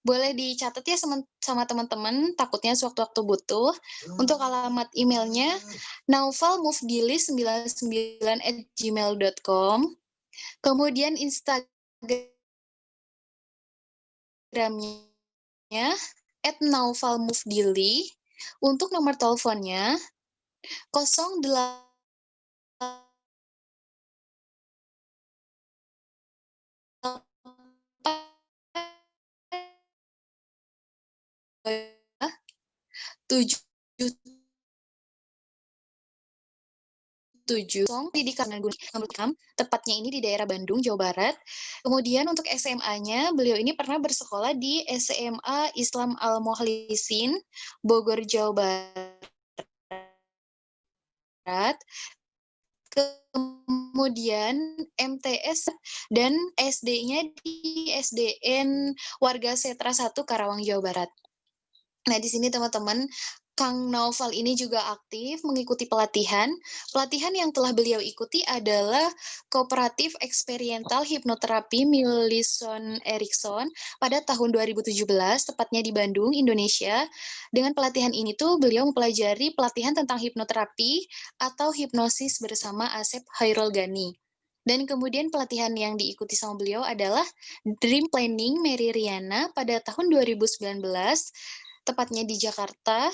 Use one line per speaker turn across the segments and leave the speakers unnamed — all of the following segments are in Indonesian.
boleh dicatat ya sama teman-teman, takutnya sewaktu-waktu butuh. Untuk alamat emailnya naufalmufdili99@gmail.com. Kemudian Instagramnya @naufalmufdili. Untuk nomor teleponnya 08 tujuh tujuh di Kanan Gunung, tepatnya ini di daerah Bandung, Jawa Barat. Kemudian untuk SMA-nya, beliau ini pernah bersekolah di SMA Islam Al-Mukhlisin, Bogor, Jawa Barat. Kemudian MTS dan SD-nya di SDN Warga Setra 1 Karawang, Jawa Barat. Nah, di sini teman-teman, Kang Naufal ini juga aktif mengikuti pelatihan. Pelatihan yang telah beliau ikuti adalah Kooperatif Eksperimental Hipnoterapi Milison Erickson pada tahun 2017, tepatnya di Bandung, Indonesia. Dengan pelatihan ini tuh beliau mempelajari pelatihan tentang hipnoterapi atau hipnosis bersama Asep Hairul Ghani. Dan kemudian pelatihan yang diikuti sama beliau adalah Dream Planning Mary Riana pada tahun 2019, tepatnya di Jakarta.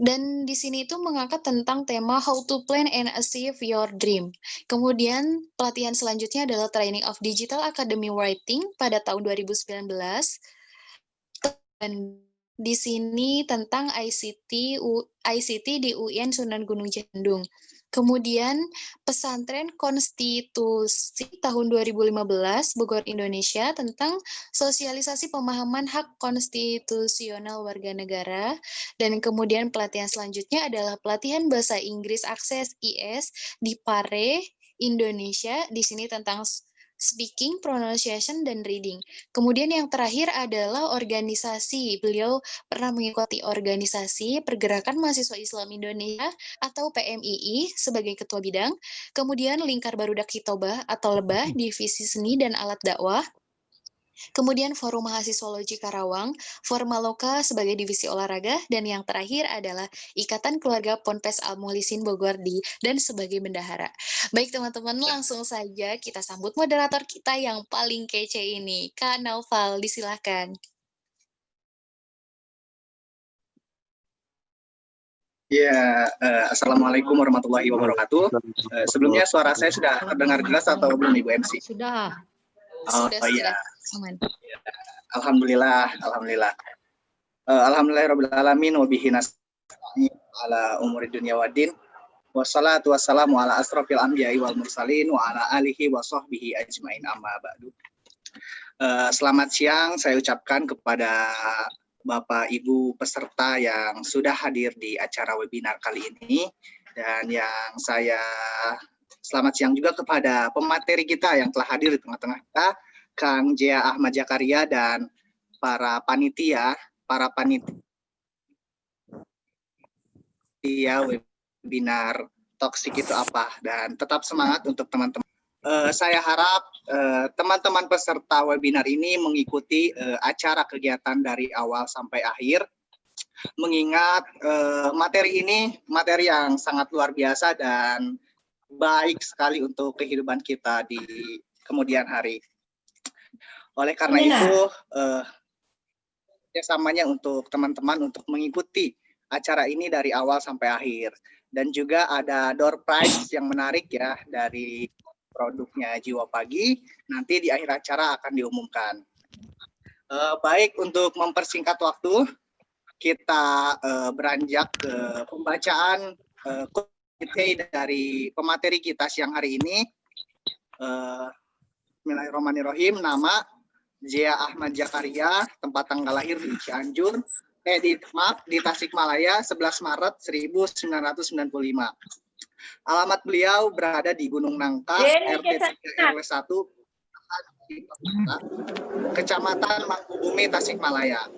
Dan di sini itu mengangkat tentang tema How to Plan and Achieve Your Dream. Kemudian pelatihan selanjutnya adalah Training of Digital Academy Writing pada tahun 2019. Dan di sini tentang ICT di UIN Sunan Gunung Jandung. Kemudian Pesantren Konstitusi tahun 2015 Bogor, Indonesia tentang sosialisasi pemahaman hak konstitusional warga negara. Dan kemudian pelatihan selanjutnya adalah pelatihan bahasa Inggris Akses IS di Pare, Indonesia. Di sini tentang speaking, pronunciation, dan reading. Kemudian yang terakhir adalah organisasi. Beliau pernah mengikuti organisasi Pergerakan Mahasiswa Islam Indonesia atau PMII sebagai ketua bidang. Kemudian Lingkar Barudak Hitobah atau Lebah, Divisi Seni dan Alat Dakwah. Kemudian Forum Mahasiswologi Karawang, Formaloka sebagai divisi olahraga, dan yang terakhir adalah Ikatan Keluarga Ponpes Al-Muhlisin Bogor dan sebagai bendahara. Baik teman-teman, langsung saja kita sambut moderator kita yang paling kece ini, Kak Naufal, disilahkan.
Ya, Assalamualaikum warahmatullahi wabarakatuh. Sebelumnya suara saya sudah terdengar jelas atau belum, Ibu MC?
Sudah.
Sudah,
iya.
aman.
Alhamdulillah. Alhamdulillahirabbil alamin wa bihi nasta'in ala umuri dunya waddin. Wassalatu wassalamu ala asrofil anbiya'i wal mursalin wa ala alihi wa sahbihi ajmain, amma ba'du. Selamat siang saya ucapkan kepada Bapak Ibu peserta yang sudah hadir di acara webinar kali ini, dan yang saya selamat siang juga kepada pemateri kita yang telah hadir di tengah-tengah kita, Kang Jea Ahmad Jakaria dan para panitia webinar toksik itu apa, dan tetap semangat untuk teman-teman. Saya harap teman-teman peserta webinar ini mengikuti acara kegiatan dari awal sampai akhir, mengingat materi ini materi yang sangat luar biasa dan baik sekali untuk kehidupan kita di kemudian hari. Oleh karena itu, kerjasamanya untuk teman-teman untuk mengikuti acara ini dari awal sampai akhir. Dan juga ada door prize yang menarik ya dari produknya Jiwa Pagi, nanti di akhir acara akan diumumkan. Baik, untuk mempersingkat waktu, kita beranjak ke pembacaan dari pemateri kita siang hari ini. Bismillahirrahmanirrahim. Nama Jea Ahmad Jakaria, tempat tanggal lahir di Cianjur, di Tasikmalaya 11 Maret 1995. Alamat beliau berada di Gunung Nangka, RT 3 RW 1, Kecamatan Mangkubumi, Tasikmalaya.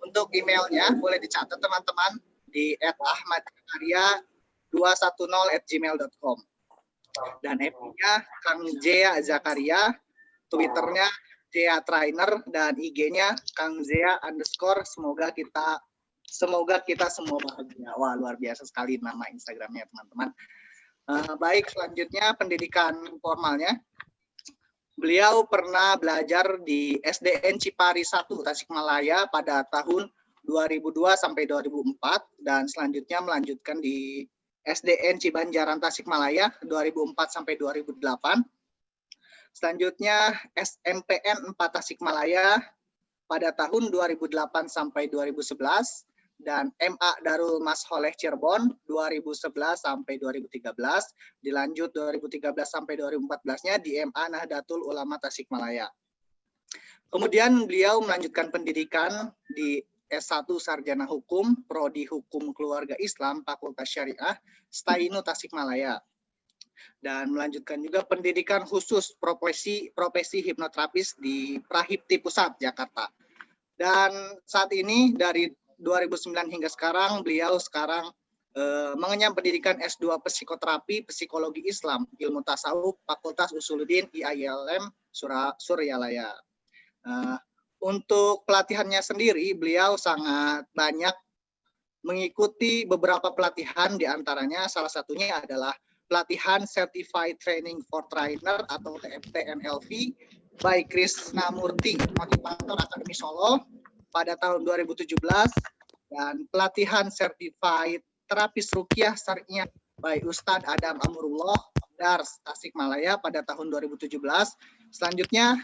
Untuk emailnya boleh dicatat teman-teman di @ahmadjakaria210@gmail.com. Dan FB-nya Kang Jea Zakaria, Twitternya Zea Trainer dan IG-nya Kang Zea _ semoga kita semua bahagia. Wah, luar biasa sekali nama Instagramnya teman-teman. Baik, selanjutnya pendidikan formalnya. Beliau pernah belajar di SDN Cipari 1 Tasikmalaya pada tahun 2002 sampai 2004 dan selanjutnya melanjutkan di SDN Cibanjaran Tasikmalaya 2004 sampai 2008. Selanjutnya SMPN 4 Tasikmalaya pada tahun 2008 sampai 2011 dan MA Darul Masholeh Cirebon 2011 sampai 2013, dilanjut 2013 sampai 2014-nya di MA Nahdlatul Ulama Tasikmalaya. Kemudian beliau melanjutkan pendidikan di S1 Sarjana Hukum, Prodi Hukum Keluarga Islam, Fakultas Syariah, Stainu Tasikmalaya. Dan melanjutkan juga pendidikan khusus profesi hipnoterapis di Prahipti Pusat, Jakarta. Dan saat ini dari 2009 hingga sekarang, beliau mengenyam pendidikan S2 Psikoterapi, Psikologi Islam, Ilmu Tasawuf, Fakultas Usuluddin IAIN Suryalaya. Untuk pelatihannya sendiri, beliau sangat banyak mengikuti beberapa pelatihan, diantaranya salah satunya adalah pelatihan Certified Training for Trainer atau TNLV by Krishnamurti, Motivator Akademi Solo pada tahun 2017, dan pelatihan Certified Terapis Ruqyah Syariah by Ustadz Adam Amrullah Dars Tasikmalaya pada tahun 2017. Selanjutnya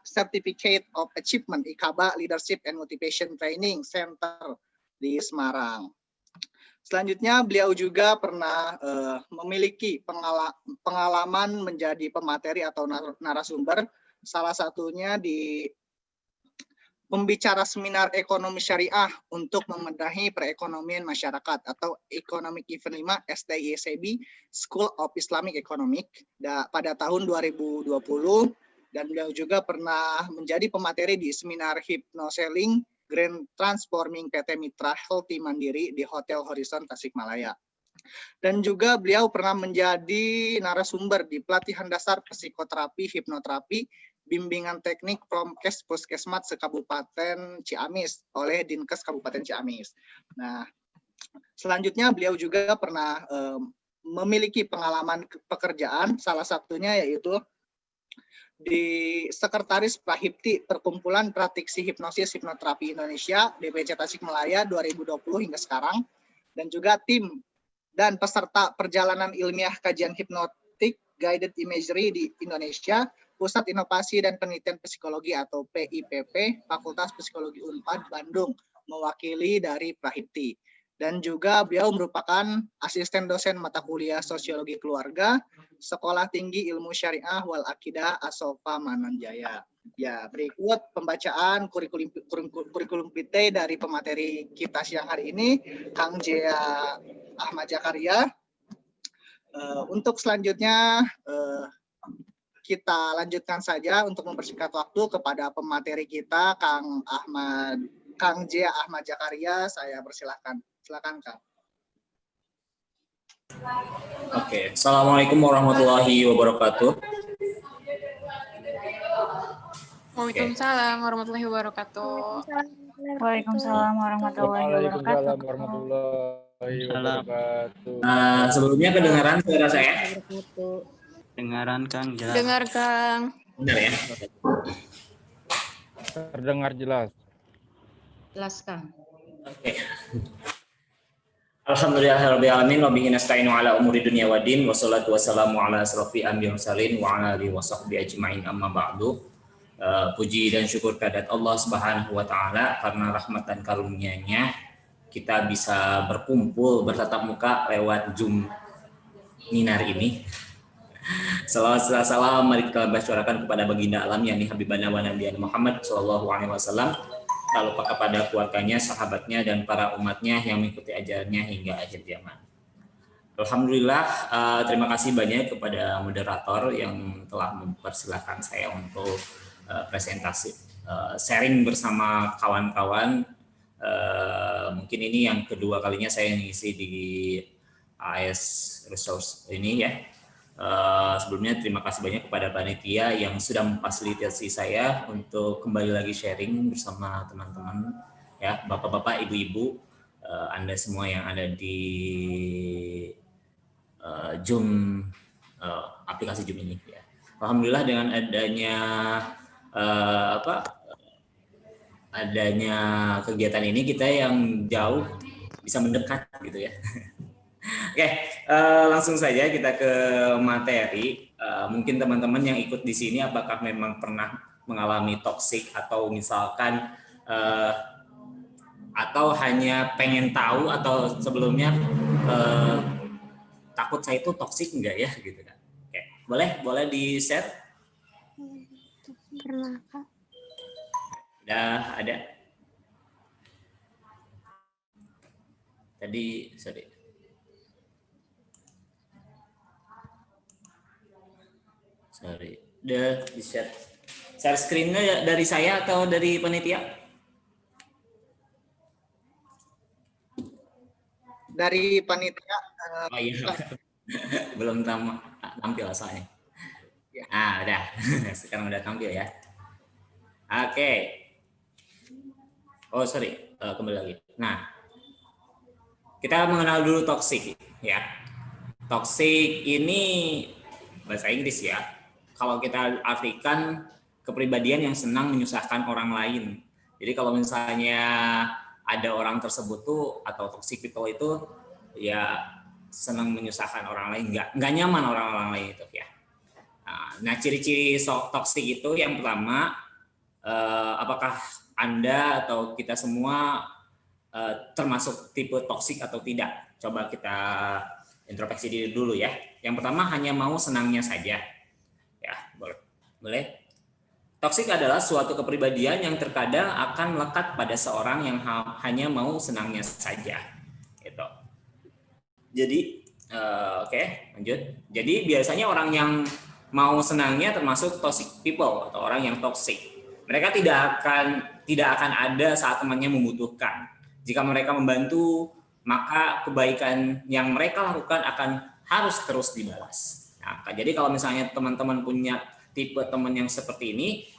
Certificate of Achievement IKABA Leadership and Motivation Training Center di Semarang. Selanjutnya beliau juga pernah memiliki pengalaman menjadi pemateri atau narasumber, salah satunya di pembicara seminar ekonomi syariah untuk membenahi perekonomian masyarakat atau Economic Event 5 STIECB School of Islamic Economic pada tahun 2020, dan beliau juga pernah menjadi pemateri di seminar Hypnoselling Grand Transforming PT Mitra Healthy Mandiri di Hotel Horizon Tasikmalaya. Dan juga beliau pernah menjadi narasumber di pelatihan dasar psikoterapi hipnoterapi bimbingan teknik Promkes Puskesmas Kabupaten Ciamis oleh Dinkes Kabupaten Ciamis. Nah, selanjutnya beliau juga pernah memiliki pengalaman pekerjaan, salah satunya yaitu di Sekretaris Prahipti Perkumpulan Praktisi Hipnosis Hipnoterapi Indonesia DPC Tasikmalaya 2020 hingga sekarang, dan juga tim dan peserta perjalanan ilmiah kajian hipnotik guided imagery di Indonesia, Pusat Inovasi dan Penelitian Psikologi atau PIPP Fakultas Psikologi Unpad Bandung mewakili dari Prahipti. Dan juga beliau merupakan asisten dosen mata kuliah Sosiologi Keluarga Sekolah Tinggi Ilmu Syariah wal Aqidah Asofa Mananjaya. Ya, berikut pembacaan kurikulum vitae dari pemateri kita siang hari ini, Kang Zea Ahmad Zakaria. Untuk selanjutnya kita lanjutkan saja untuk mempersingkat waktu kepada pemateri kita, Kang Zea Ahmad Zakaria. Saya persilahkan. Silakan, Kang.
Oke, Assalamualaikum warahmatullahi wabarakatuh.
Waalaikumsalam warahmatullahi wabarakatuh.
Waalaikumsalam warahmatullahi wabarakatuh.
Sebelumnya kedengaran suara saya?
Dengaran, Kang. Jelas.
Dengar, Kang.
Benar ya?
Terdengar jelas.
Jelas, Kang.
Oke. Alhamdulillahirabbil alamin wa bihi nasta'inu ala umuri dunya waddin wassalatu wassalamu ala asrofil anbiya'i wal mursalin wa ala alihi washabbihi ajmain amma ba'du. Puji dan syukur kehadirat Allah Subhanahu wa taala karena rahmat dan karunia-Nya kita bisa berkumpul bertatap muka lewat Zoom minar ini. Salawat salam mari kita bacakan kepada baginda alam yakni Habibana wa Nabiyana Muhammad sallallahu alaihi wasallam, lalu kepada keluarganya, sahabatnya, dan para umatnya yang mengikuti ajarannya hingga akhir zaman. Alhamdulillah, terima kasih banyak kepada moderator yang telah mempersilahkan saya untuk presentasi, sharing bersama kawan-kawan. Mungkin ini yang kedua kalinya saya ngisi di AS Resource ini ya. Sebelumnya terima kasih banyak kepada panitia yang sudah memfasilitasi saya untuk kembali lagi sharing bersama teman-teman, ya, bapak-bapak, ibu-ibu, Anda semua yang ada di Zoom, aplikasi Zoom ini. Ya. Alhamdulillah dengan adanya adanya kegiatan ini kita yang jauh bisa mendekat gitu ya. Oke, langsung saja kita ke materi. Mungkin teman-teman yang ikut di sini apakah memang pernah mengalami toksik atau misalkan atau hanya pengen tahu atau sebelumnya takut saya itu toksik enggak ya gitu kan. Oke, boleh di-share?
Pernah, Kak.
Udah ada. Tadi sorry. Udah di-share. Share screen-nya dari saya atau dari panitia?
Dari panitia.
Oh iya. Belum tampil soalnya.
Ya.
Udah. Sekarang udah tampil ya. Oke. Oh, sorry. Kembali lagi. Nah, kita mengenal dulu toksik ya. Toksik ini bahasa Inggris ya. Kalau kita artikan kepribadian yang senang menyusahkan orang lain. Jadi kalau misalnya ada orang tersebut tuh atau toxic people itu ya senang menyusahkan orang lain, nggak nyaman orang-orang lain itu ya. Nah, ciri-ciri toksik itu yang pertama, apakah Anda atau kita semua termasuk tipe toksik atau tidak? Coba kita introspeksi diri dulu ya. Yang pertama, hanya mau senangnya saja. Ya, boleh. Toksik adalah suatu kepribadian yang terkadang akan melekat pada seorang yang hanya mau senangnya saja. Gitu. Jadi, oke, lanjut. Jadi biasanya orang yang mau senangnya termasuk toxic people atau orang yang toksik. Mereka tidak akan ada saat temannya membutuhkan. Jika mereka membantu, maka kebaikan yang mereka lakukan akan harus terus dibalas. Nah, jadi kalau misalnya teman-teman punya tipe teman yang seperti ini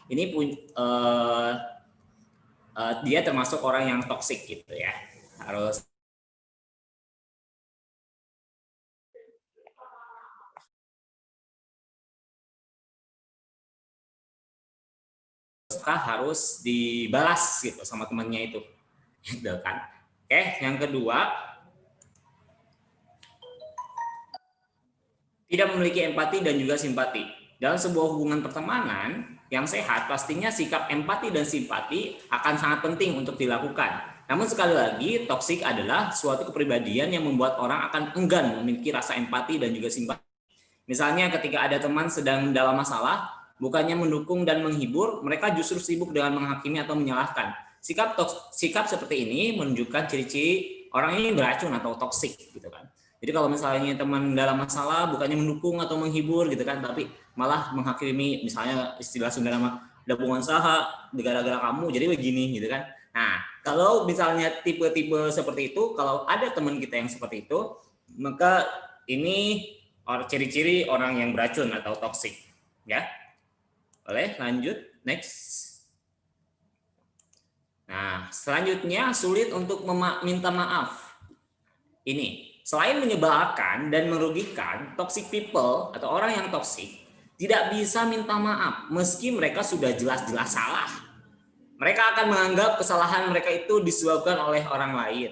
dia termasuk orang yang toksik gitu ya. Harus harus dibalas gitu sama temannya itu, gitu kan. Oke, yang kedua, tidak memiliki empati dan juga simpati. Dalam sebuah hubungan pertemanan yang sehat, pastinya sikap empati dan simpati akan sangat penting untuk dilakukan. Namun sekali lagi, toksik adalah suatu kepribadian yang membuat orang akan enggan memiliki rasa empati dan juga simpati. Misalnya ketika ada teman sedang dalam masalah, bukannya mendukung dan menghibur, mereka justru sibuk dengan menghakimi atau menyalahkan. Sikap seperti ini menunjukkan ciri-ciri orang ini beracun atau toksik gitu kan. Jadi kalau misalnya teman dalam masalah bukannya mendukung atau menghibur gitu kan, tapi malah menghakimi, misalnya istilah Sunda nama dabungan saha gara-gara kamu jadi begini gitu kan. Nah, kalau misalnya tipe-tipe seperti itu, kalau ada teman kita yang seperti itu, maka ini ciri-ciri orang yang beracun atau toksik ya. Boleh lanjut, next. Nah, selanjutnya sulit untuk meminta maaf. Ini, selain menyebalkan dan merugikan, toxic people atau orang yang toksik tidak bisa minta maaf meski mereka sudah jelas-jelas salah. Mereka akan menganggap kesalahan mereka itu disebabkan oleh orang lain.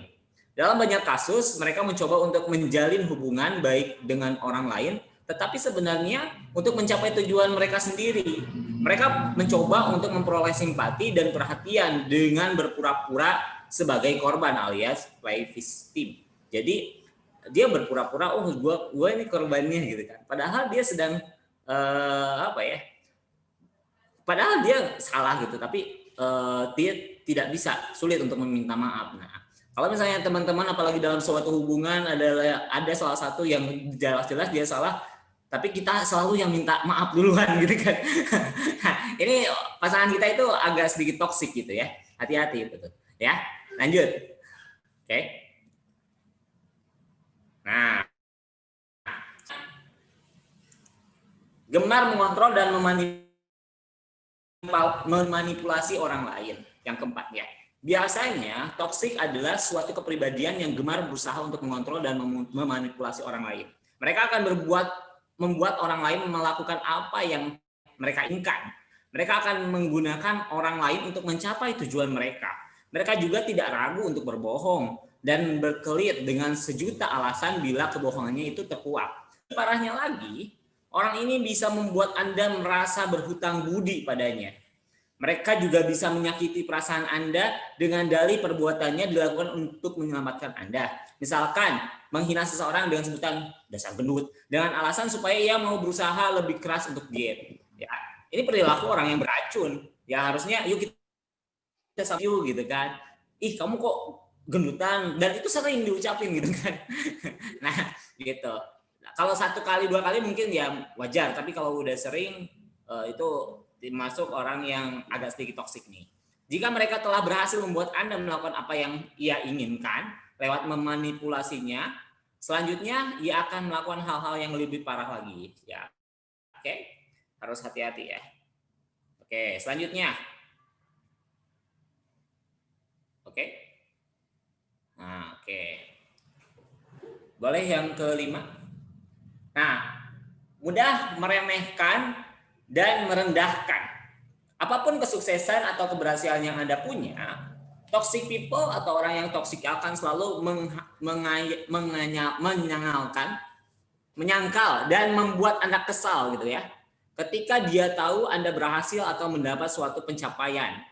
Dalam banyak kasus, mereka mencoba untuk menjalin hubungan baik dengan orang lain, tetapi sebenarnya untuk mencapai tujuan mereka sendiri. Mereka mencoba untuk memperoleh simpati dan perhatian dengan berpura-pura sebagai korban alias play victim. Jadi dia berpura-pura, oh gue ini korbannya gitu kan. Padahal dia sedang padahal dia salah gitu, tapi dia tidak bisa, sulit untuk meminta maaf. Nah, kalau misalnya teman-teman apalagi dalam suatu hubungan ada salah satu yang jelas-jelas dia salah, tapi kita selalu yang minta maaf duluan gitu kan. Ini pasangan kita itu agak sedikit toksik gitu ya. Hati-hati betul. Ya, lanjut. Oke. Nah, gemar mengontrol dan memanipulasi orang lain. Yang keempat ya, biasanya toksik adalah suatu kepribadian yang gemar berusaha untuk mengontrol dan memanipulasi orang lain. Mereka akan membuat orang lain melakukan apa yang mereka inginkan. Mereka akan menggunakan orang lain untuk mencapai tujuan mereka. Mereka juga tidak ragu untuk berbohong dan berkelit dengan sejuta alasan bila kebohongannya itu terkuak. Parahnya lagi, orang ini bisa membuat Anda merasa berhutang budi padanya. Mereka juga bisa menyakiti perasaan Anda dengan dalih perbuatannya dilakukan untuk menyelamatkan Anda. Misalkan menghina seseorang dengan sebutan dasar gendut dengan alasan supaya ia mau berusaha lebih keras untuk diet. Ya, ini perilaku orang yang beracun. Ya harusnya yuk kita sama yuk gitu kan. Ih, kamu kok gendutan, dan itu sering diucapin gitu kan. Nah, gitu. Kalau 1 kali 2 kali mungkin ya wajar, tapi kalau udah sering itu dimasuk orang yang agak sedikit toksik nih. Jika mereka telah berhasil membuat Anda melakukan apa yang ia inginkan lewat memanipulasinya, selanjutnya ia akan melakukan hal-hal yang lebih parah lagi. Ya, oke, harus hati-hati ya. Oke, selanjutnya. Oke. Nah, oke. Boleh yang kelima? Nah, mudah meremehkan dan merendahkan. Apapun kesuksesan atau keberhasilan yang Anda punya, toxic people atau orang yang toksik akan selalu menyangkal dan membuat Anda kesal gitu ya. Ketika dia tahu Anda berhasil atau mendapat suatu pencapaian,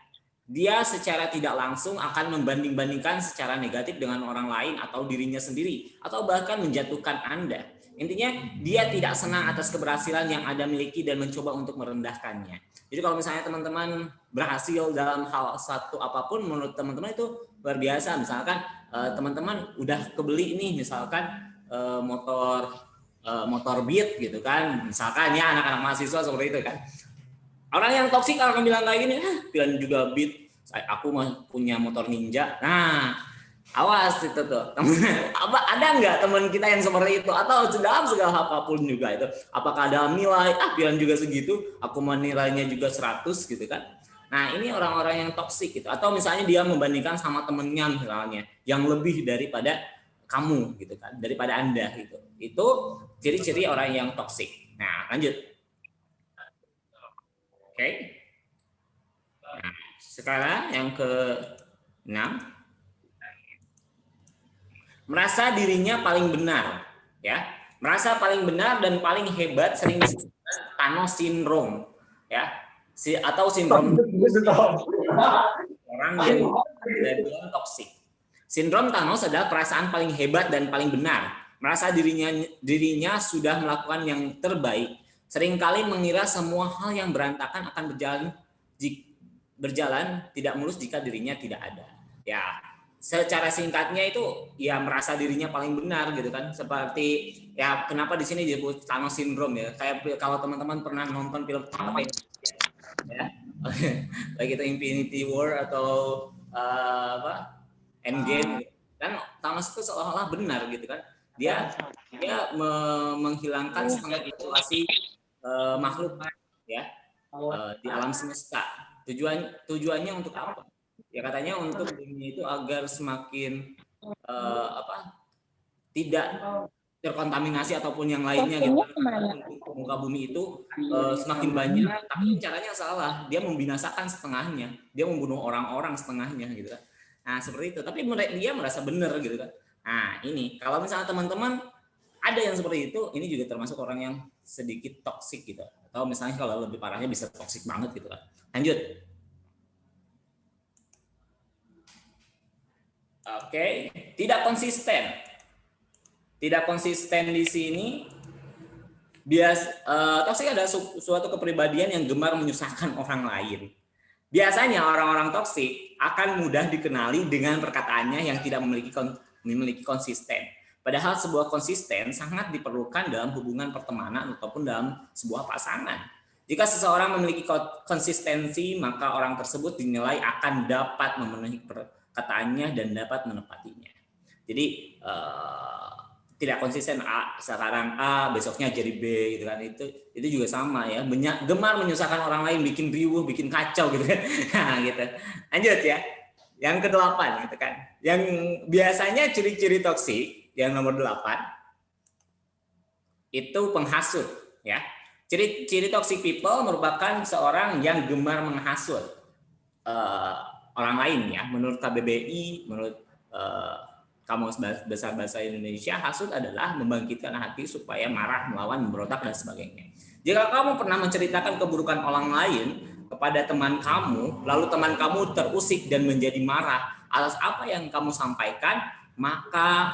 dia secara tidak langsung akan membanding-bandingkan secara negatif dengan orang lain atau dirinya sendiri, atau bahkan menjatuhkan Anda. Intinya dia tidak senang atas keberhasilan yang Anda miliki dan mencoba untuk merendahkannya. Jadi kalau misalnya teman-teman berhasil dalam hal satu apapun, menurut teman-teman itu luar biasa. Misalkan teman-teman udah kebeli nih, misalkan motor Beat gitu kan, misalkan ya anak-anak mahasiswa seperti itu kan. Orang yang toksik akan bilang kayak gini, kalian juga Beat, aku punya motor Ninja. Nah, awas itu tuh. Ada nggak teman kita yang seperti itu? Atau dalam segala apapun juga itu. Apakah ada nilai, kalian juga segitu, aku mau nilainya juga 100 gitu kan. Nah, ini orang-orang yang toksik gitu. Atau misalnya dia membandingkan sama temennya misalnya, yang lebih daripada kamu gitu kan, daripada Anda gitu. Itu ciri-ciri orang yang toksik. Nah, lanjut. Oke. Nah, sekarang yang ke-6. Merasa dirinya paling benar, ya. Merasa paling benar dan paling hebat sering disebut Thanos syndrome, ya. Atau sindrom orang yang dibilang toksik. Sindrom Thanos adalah perasaan paling hebat dan paling benar. Merasa dirinya sudah melakukan yang terbaik. Seringkali mengira semua hal yang berantakan akan berjalan tidak mulus jika dirinya tidak ada. Ya, secara singkatnya itu ya merasa dirinya paling benar gitu kan. Seperti ya kenapa di sini disebut Thanos syndrome ya. Kayak kalau teman-teman pernah nonton film apa itu ya. Baik itu Infinity War atau Endgame kan, Thanos itu seolah-olah benar gitu kan. Dia menghilangkan setengah populasi makhluk ya di alam semesta. Tujuannya untuk apa? Ya katanya untuk dunia itu agar semakin tidak terkontaminasi ataupun yang lainnya gitu. Untuk muka bumi itu semakin banyak, tapi caranya salah. Dia membinasakan setengahnya, dia membunuh orang-orang setengahnya gitu kan. Nah seperti itu. Tapi dia merasa benar gitu kan. Nah ini kalau misalnya teman-teman ada yang seperti itu, ini juga termasuk orang yang sedikit toksik gitu. Atau misalnya kalau lebih parahnya bisa toksik banget gitu kan. Lanjut. Oke, tidak konsisten. Tidak konsisten di sini. Toksik adalah suatu kepribadian yang gemar menyusahkan orang lain. Biasanya orang-orang toksik akan mudah dikenali dengan perkataannya yang tidak memiliki konsisten. Padahal sebuah konsisten sangat diperlukan dalam hubungan pertemanan ataupun dalam sebuah pasangan. Jika seseorang memiliki konsistensi, maka orang tersebut dinilai akan dapat memenuhi perkataannya dan dapat menepatinya. Jadi tidak konsisten, sekarang A besoknya jadi B gitu kan, itu juga sama ya, gemar menyusahkan orang lain, bikin riuh, bikin kacau gitu kan. Nah gitu. Lanjut ya, yang ke-8 gitu kan, yang biasanya ciri-ciri toksik yang nomor 8 itu penghasut ya. Ciri toxic people merupakan seorang yang gemar menghasut orang lain ya. Menurut KBBI, menurut Kamus Besar Bahasa Indonesia, hasut adalah membangkitkan hati supaya marah, melawan, memberontak dan sebagainya. Jika kamu pernah menceritakan keburukan orang lain kepada teman kamu, lalu teman kamu terusik dan menjadi marah atas apa yang kamu sampaikan, maka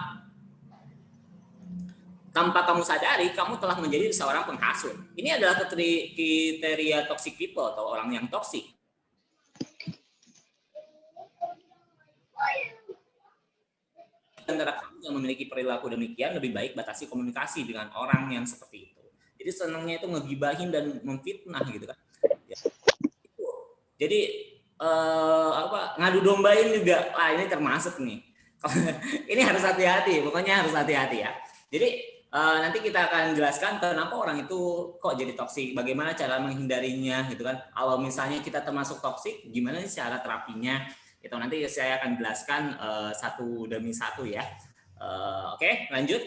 tanpa kamu sadari, kamu telah menjadi seorang penghasut. Ini adalah kriteria toxic people atau orang yang toksik. Antara kamu yang memiliki perilaku demikian, lebih baik batasi komunikasi dengan orang yang seperti itu. Jadi senangnya itu ngegibahin dan memfitnah gitu kan. Ya. Jadi ngadu dombain juga, ini termasuk nih. Ini harus hati-hati, pokoknya harus hati-hati ya. Jadi nanti kita akan jelaskan kenapa orang itu kok jadi toksik, bagaimana cara menghindarinya gitu kan. Kalau misalnya kita termasuk toksik, gimana sih cara terapinya? Itu nanti saya akan jelaskan satu demi satu ya. Oke, lanjut.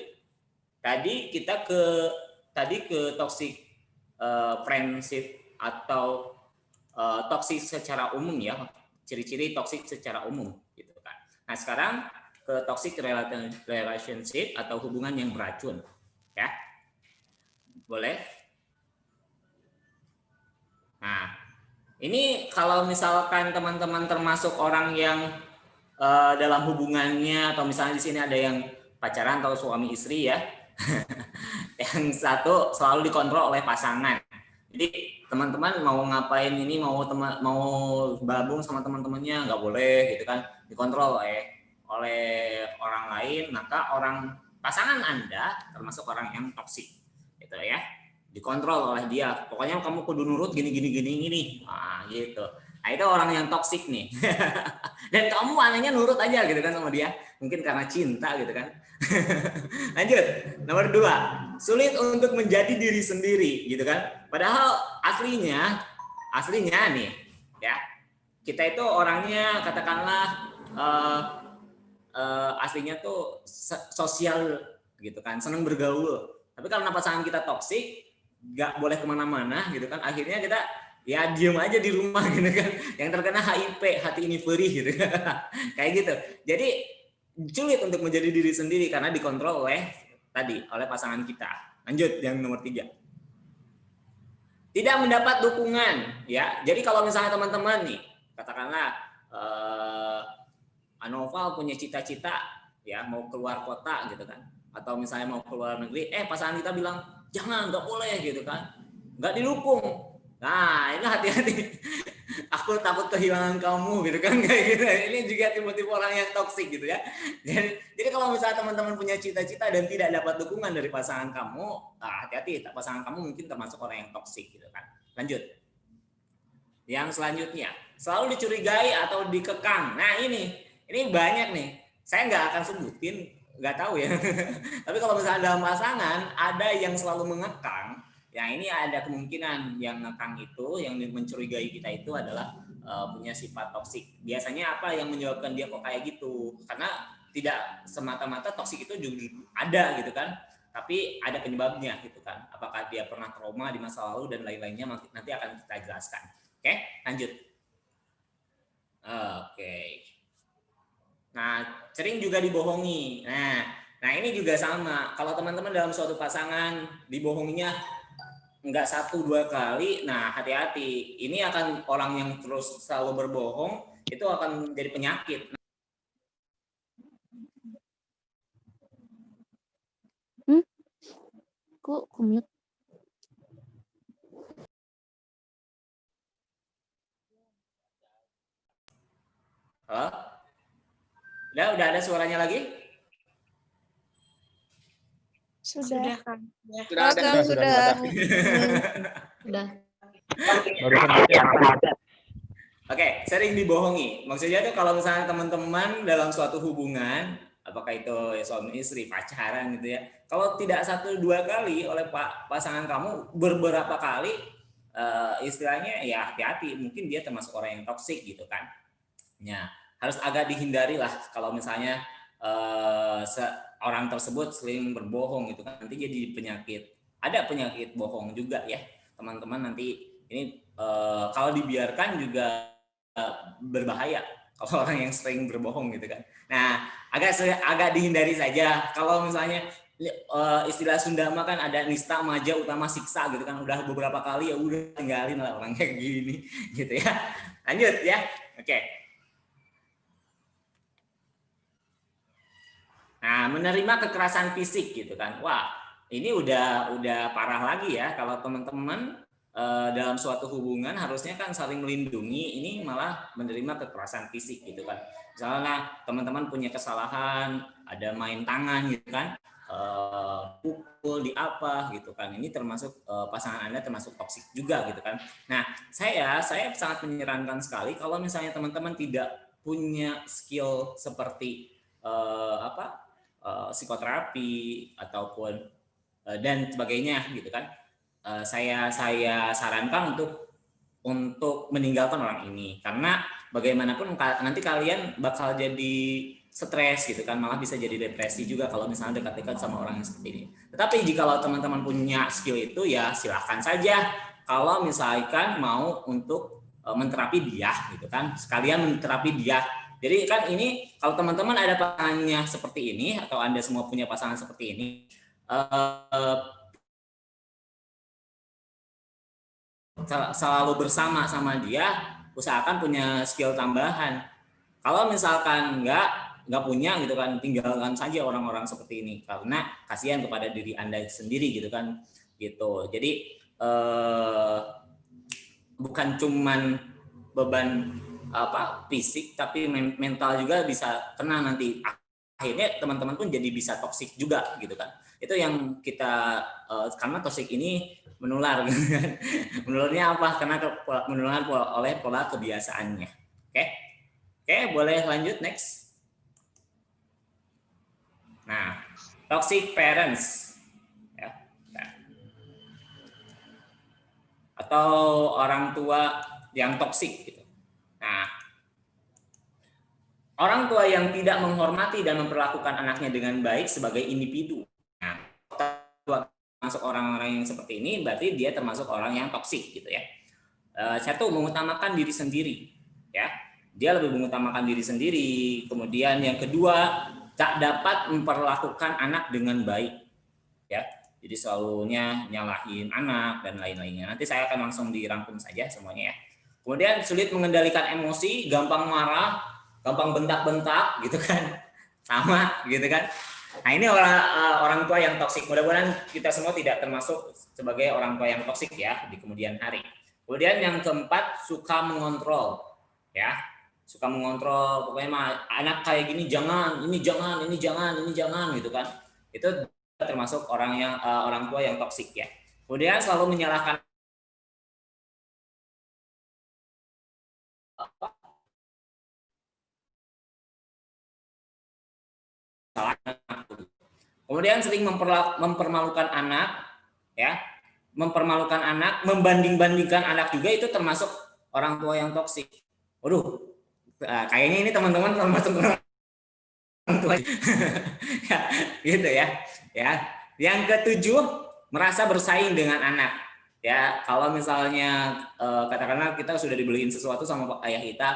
Tadi kita ke toxic friendship atau toksik secara umum ya, ciri-ciri toksik secara umum gitu kan. Nah sekarang ke toxic relationship atau hubungan yang beracun ya, boleh. Nah ini kalau misalkan teman-teman termasuk orang yang dalam hubungannya, atau misalnya di sini ada yang pacaran atau suami istri ya, yang satu selalu dikontrol oleh pasangan. Jadi teman-teman mau ngapain ini, mau gabung sama teman-temannya nggak boleh gitu kan, dikontrol oleh orang lain, maka pasangan Anda termasuk orang yang toksik gitu ya, dikontrol oleh dia, pokoknya kamu kudu nurut gini nah gitu. Nah itu orang yang toksik nih. Dan kamu anehnya nurut aja gitu kan sama dia, mungkin karena cinta gitu kan. Lanjut, nomor 2, sulit untuk menjadi diri sendiri gitu kan. Padahal aslinya nih ya, kita itu orangnya katakanlah aslinya tuh sosial gitu kan, senang bergaul. Tapi karena pasangan kita toksik, nggak boleh kemana-mana gitu kan, akhirnya kita ya diem aja di rumah gitu kan, yang terkena HIV, hati ini perih gitu kayak gitu. Jadi sulit untuk menjadi diri sendiri karena dikontrol oleh pasangan kita. Lanjut yang nomor 3, tidak mendapat dukungan ya. Jadi kalau misalnya teman-teman nih katakanlah Anoval punya cita-cita ya mau keluar kota gitu kan, atau misalnya mau keluar negeri, pasangan kita bilang jangan, nggak boleh gitu kan, nggak didukung. Nah ini hati-hati, aku takut kehilangan kamu gitu kan, kayak gitu. Ini juga tipe-tipe orang yang toksik gitu ya. Jadi kalau misalnya teman-teman punya cita-cita dan tidak dapat dukungan dari pasangan kamu, hati-hati, pasangan kamu mungkin termasuk orang yang toksik gitu kan. Lanjut. Yang selanjutnya, selalu dicurigai atau dikekang. Nah ini banyak nih. Saya nggak akan sebutin, nggak tahu ya. Tapi kalau misalnya dalam pasangan ada yang selalu mengekang. Ya ini ada kemungkinan yang ngekang itu, yang mencurigai kita itu adalah punya sifat toksik. Biasanya apa yang menyebabkan dia kok kayak gitu? Karena tidak semata-mata toksik itu juga ada gitu kan, tapi ada penyebabnya gitu kan. Apakah dia pernah trauma di masa lalu dan lain-lainnya, nanti akan kita jelaskan. Oke, lanjut. Oke. Nah, sering juga dibohongi. Nah ini juga sama. Kalau teman-teman dalam suatu pasangan dibohonginya enggak 1-2 kali, nah hati-hati. Ini akan orang yang terus selalu berbohong, itu akan jadi penyakit.
Kok mute?
Halo? Udah ada suaranya lagi?
Sudah.
Sudah.
Oke, sering dibohongi. Maksudnya itu kalau misalnya teman-teman dalam suatu hubungan apakah itu suami istri, pacaran gitu ya. Kalau tidak 1-2 kali oleh pasangan kamu, beberapa kali, istilahnya ya hati-hati, mungkin dia termasuk orang yang toksik gitu kan. Ya, harus agak dihindari lah kalau misalnya orang tersebut sering berbohong gitu kan, nanti jadi penyakit. Ada penyakit bohong juga ya teman-teman, nanti ini kalau dibiarkan juga berbahaya kalau orang yang sering berbohong gitu kan. Nah, agak dihindari saja. Kalau misalnya istilah Sunda mah kan ada nista maja utama siksa gitu kan, udah beberapa kali ya udah tinggalin lah orang kayak gini gitu ya. Lanjut ya. Oke. Nah, menerima kekerasan fisik gitu kan. Wah, ini udah parah lagi ya kalau teman-teman dalam suatu hubungan harusnya kan saling melindungi, ini malah menerima kekerasan fisik gitu kan. Misalnya teman-teman punya kesalahan, ada main tangan gitu kan, pukul di apa gitu kan, ini termasuk pasangan Anda termasuk toksik juga gitu kan. Nah, saya sangat menyarankan sekali kalau misalnya teman-teman tidak punya skill seperti psikoterapi ataupun dan sebagainya gitu kan, saya sarankan untuk meninggalkan orang ini, karena bagaimanapun nanti kalian bakal jadi stres gitu kan, malah bisa jadi depresi juga kalau misalnya dekat-dekat sama orang yang seperti ini. Tetapi jika teman-teman punya skill itu ya silahkan saja, kalau misalkan mau untuk menterapi dia gitu kan, sekalian menterapi dia. Jadi kan ini kalau teman-teman ada pasangannya seperti ini atau Anda semua punya pasangan seperti ini, selalu bersama sama dia, usahakan punya skill tambahan. Kalau misalkan nggak punya gitu kan, tinggalkan saja orang-orang seperti ini, karena kasihan kepada diri Anda sendiri gitu kan, gitu. Jadi bukan cuman beban fisik, tapi mental juga bisa kena nanti. Akhirnya teman-teman pun jadi bisa toksik juga gitu kan. Itu yang kita karena toksik ini menular gitu kan. Menularnya apa? Karena menular oleh pola kebiasaannya. Oke, boleh lanjut next. Nah, toxic parents ya. Atau orang tua yang toksik gitu. Nah, orang tua yang tidak menghormati dan memperlakukan anaknya dengan baik sebagai individu. Nah, termasuk orang-orang yang seperti ini berarti dia termasuk orang yang toksik gitu ya. Satu, mengutamakan diri sendiri ya. Dia lebih mengutamakan diri sendiri. Kemudian yang kedua, tak dapat memperlakukan anak dengan baik ya. Jadi selalunya nyalahin anak dan lain-lainnya. Nanti saya akan langsung dirangkum saja semuanya ya. Kemudian sulit mengendalikan emosi, gampang marah, gampang bentak-bentak gitu kan, sama gitu kan. Nah, ini orang tua yang toksik. Mudah-mudahan kita semua tidak termasuk sebagai orang tua yang toksik ya di kemudian hari. Kemudian yang keempat, suka mengontrol ya, suka mengontrol. Pokoknya anak kayak gini jangan, ini jangan, ini jangan, ini jangan gitu kan. Itu termasuk orang tua yang toksik ya. Kemudian selalu menyalahkan kemudian sering mempermalukan anak ya, mempermalukan anak, membanding-bandingkan anak juga, itu termasuk orang tua yang toksik. Waduh, kayaknya ini teman-teman termasuk orang tua ya, gitu ya. Yang ketujuh, merasa bersaing dengan anak ya. Kalau misalnya katakanlah kita sudah dibeliin sesuatu sama ayah kita,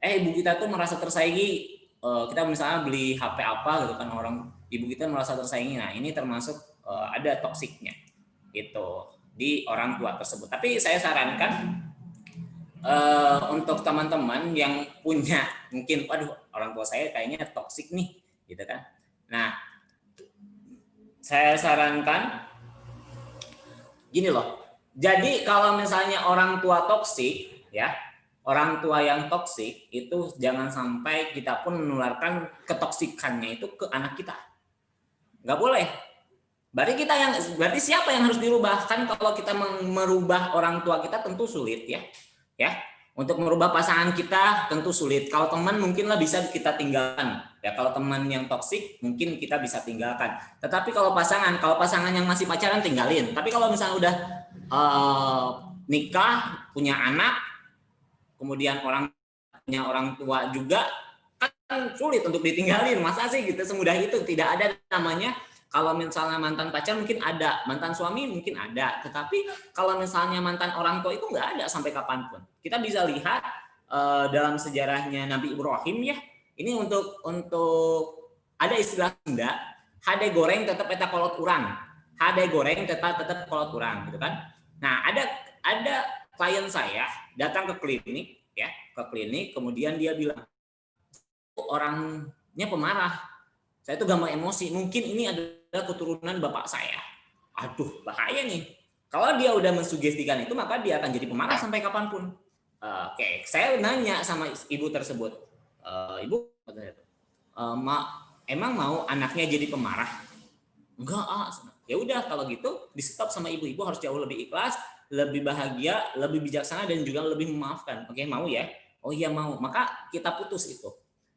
ibu kita tuh merasa tersaingi. Kita misalnya beli HP apa gitu kan, orang ibu kita merasa tersaingi. Nah, ini termasuk ada toksiknya gitu di orang tua tersebut. Tapi saya sarankan untuk teman-teman yang punya mungkin, waduh orang tua saya kayaknya toksik nih gitu kan. Nah, saya sarankan gini loh. Jadi kalau misalnya orang tua toksik ya, orang tua yang toksik itu jangan sampai kita pun menularkan ketoksikannya itu ke anak kita. Nggak boleh. Berarti siapa yang harus dirubah? Kan kalau kita merubah orang tua kita tentu sulit ya. Untuk merubah pasangan kita tentu sulit. Kalau teman mungkinlah bisa kita tinggalkan. Ya, kalau teman yang toksik mungkin kita bisa tinggalkan. Tetapi kalau pasangan yang masih pacaran tinggalin. Tapi kalau misalnya udah nikah, punya anak, kemudian punya orang tua juga, kan sulit untuk ditinggalin. Masa sih gitu semudah itu? Tidak ada namanya. Kalau misalnya mantan pacar mungkin ada, mantan suami mungkin ada, tetapi kalau misalnya mantan orang tua itu nggak ada sampai kapanpun. Kita bisa lihat dalam sejarahnya Nabi Ibrahim ya. Ini untuk ada istilah Sunda, hade goreng tetap eta kolot urang. Hade goreng tetap kolot urang gitu kan. Nah, ada klien saya datang ke klinik ya, kemudian dia bilang orangnya pemarah. Saya itu gampang emosi. Mungkin ini adalah keturunan bapak saya. Aduh, bahaya nih. Kalau dia udah mensugestikan itu, maka dia akan jadi pemarah sampai kapanpun. Oke, saya nanya sama ibu tersebut, ibu, emang mau anaknya jadi pemarah? Enggak, ya udah kalau gitu di stop sama ibu. Ibu harus jauh lebih ikhlas, lebih bahagia, lebih bijaksana dan juga lebih memaafkan. Oke, mau ya? Oh iya mau. Maka kita putus itu.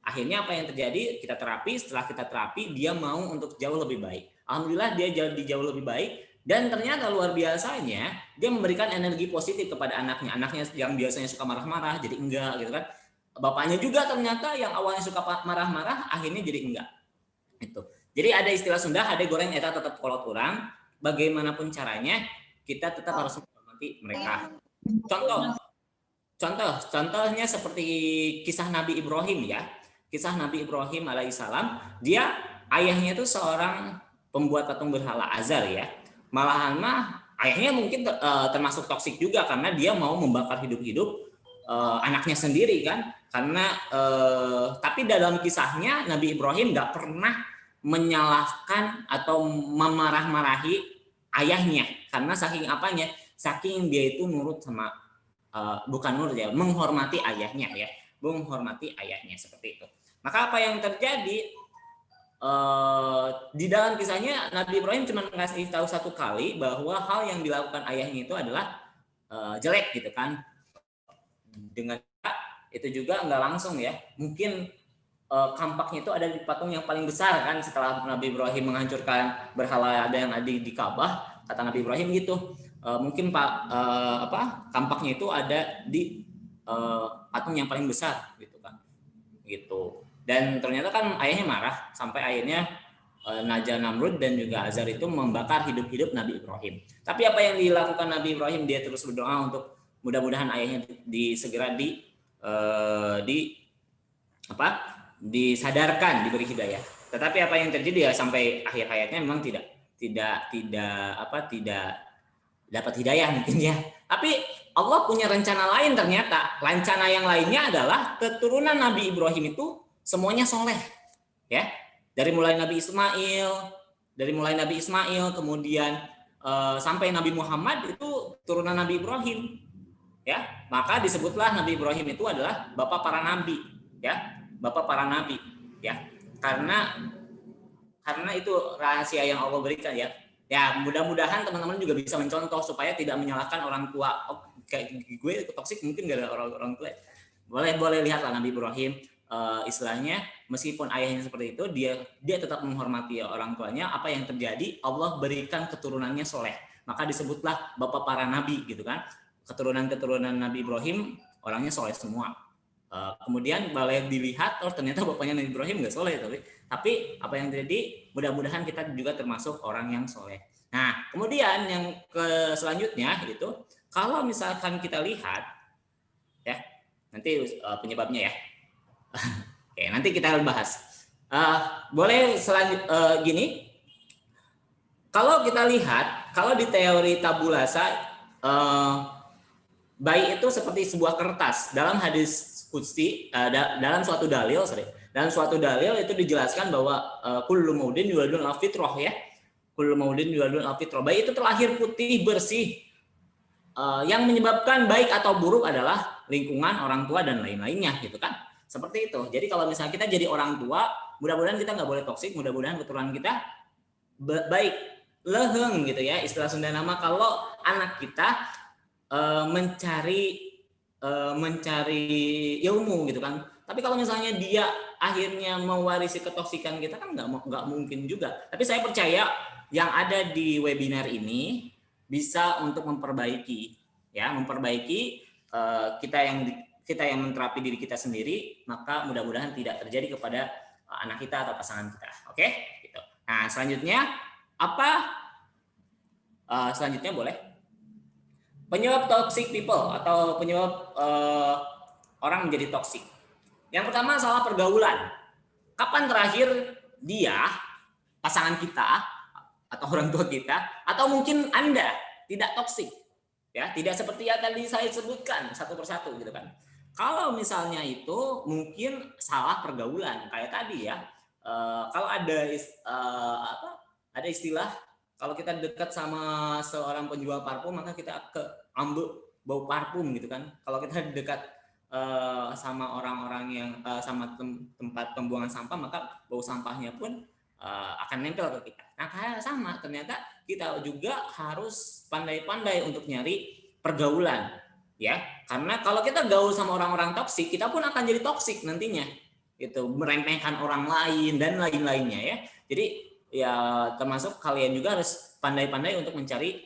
Akhirnya apa yang terjadi? Kita terapi, setelah kita terapi dia mau untuk jauh lebih baik. Alhamdulillah dia jadi jauh lebih baik dan ternyata luar biasanya dia memberikan energi positif kepada anaknya. Anaknya yang biasanya suka marah-marah jadi enggak gitu kan. Bapaknya juga ternyata yang awalnya suka marah-marah akhirnya jadi enggak. Itu. Jadi ada istilah Sunda, hade goreng eta tetap kolot urang. Bagaimanapun caranya kita tetap harus menghormati mereka. Contohnya seperti kisah Nabi Ibrahim ya. Kisah Nabi Ibrahim alaihissalam, dia ayahnya itu seorang pembuat patung berhala, Azar ya. Malahan ayahnya mungkin termasuk toksik juga karena dia mau membakar hidup-hidup anaknya sendiri kan. Karena tapi dalam kisahnya Nabi Ibrahim nggak pernah menyalahkan atau memarah-marahi ayahnya karena saking apanya, saking dia itu nurut sama bukan nurut ya, menghormati ayahnya ya. Menghormati ayahnya seperti itu. Maka apa yang terjadi di dalam kisahnya Nabi Ibrahim cuma ngasih tahu satu kali bahwa hal yang dilakukan ayahnya itu adalah jelek gitu kan. Dengan itu juga nggak langsung ya. Mungkin kampaknya itu ada di patung yang paling besar kan setelah Nabi Ibrahim menghancurkan berhala ada yang ada di Ka'bah, kata Nabi Ibrahim gitu. Mungkin kampaknya itu ada di patung yang paling besar gitu kan. Gitu. Dan ternyata kan ayahnya marah sampai akhirnya Naja Namrud dan juga Azar itu membakar hidup-hidup Nabi Ibrahim. Tapi apa yang dilakukan Nabi Ibrahim? Dia terus berdoa untuk mudah-mudahan ayahnya segera disadarkan, diberi hidayah. Tetapi apa yang terjadi ya sampai akhir hayatnya memang tidak dapat hidayah mungkin ya. Tapi Allah punya rencana lain ternyata. Rencana yang lainnya adalah keturunan Nabi Ibrahim itu semuanya soleh, ya. Dari mulai Nabi Ismail, kemudian sampai Nabi Muhammad itu turunan Nabi Ibrahim, ya. Maka disebutlah Nabi Ibrahim itu adalah bapak para nabi, ya, bapak para nabi, ya. Karena itu rahasia yang Allah berikan, ya. Ya, mudah-mudahan teman-teman juga bisa mencontoh supaya tidak menyalahkan orang tua. Oh, kayak gue toksik mungkin gak ada orang tua. Boleh lihatlah Nabi Ibrahim. Istilahnya meskipun ayahnya seperti itu dia tetap menghormati orang tuanya. Apa yang terjadi? Allah berikan keturunannya soleh, maka disebutlah bapak para nabi gitu kan. Keturunan Nabi Ibrahim orangnya soleh semua. Kemudian boleh dilihat ternyata bapaknya Nabi Ibrahim nggak soleh tapi apa yang terjadi? Mudah-mudahan kita juga termasuk orang yang soleh. Nah kemudian yang selanjutnya itu kalau misalkan kita lihat ya nanti penyebabnya ya. Oke, nanti kita bahas. Boleh gini. Kalau kita lihat, kalau di teori tabulasa, bayi itu seperti sebuah kertas. Dalam hadis qudsi, dalam suatu dalil itu dijelaskan bahwa kullu maudin yuladun al-fitrah ya. Kullu maudin yuladun al-fitrah. Bayi itu terlahir putih bersih. Yang menyebabkan baik atau buruk adalah lingkungan, orang tua dan lain-lainnya gitu kan. Seperti itu. Jadi kalau misalnya kita jadi orang tua, mudah-mudahan kita nggak boleh toksik, mudah-mudahan keturunan kita baik, leheng gitu ya. Istilah Sunda nama kalau anak kita mencari mencari ilmu gitu kan. Tapi kalau misalnya dia akhirnya mewarisi ketoksikan kita kan nggak mungkin juga. Tapi saya percaya yang ada di webinar ini bisa untuk memperbaiki kita yang menterapi diri kita sendiri, maka mudah-mudahan tidak terjadi kepada anak kita atau pasangan kita. Oke? Gitu. Nah, selanjutnya apa? Selanjutnya boleh. Penyebab toxic people atau penyebab orang menjadi toxic. Yang pertama salah pergaulan. Kapan terakhir dia, pasangan kita atau orang tua kita, atau mungkin Anda tidak toxic, ya, tidak seperti yang tadi saya sebutkan satu persatu gitu kan. Kalau misalnya itu mungkin salah pergaulan kayak tadi ya. Kalau ada istilah, kalau kita dekat sama seorang penjual parfum maka kita ambil bau parfum gitu kan. Kalau kita dekat sama orang-orang yang sama tempat pembuangan sampah maka bau sampahnya pun akan nempel ke kita. Nah, kayak sama, ternyata kita juga harus pandai-pandai untuk nyari pergaulan, ya. Karena kalau kita gaul sama orang-orang toksik, kita pun akan jadi toksik nantinya. Itu meremehkan orang lain dan lain-lainnya ya. Jadi ya termasuk kalian juga harus pandai-pandai untuk mencari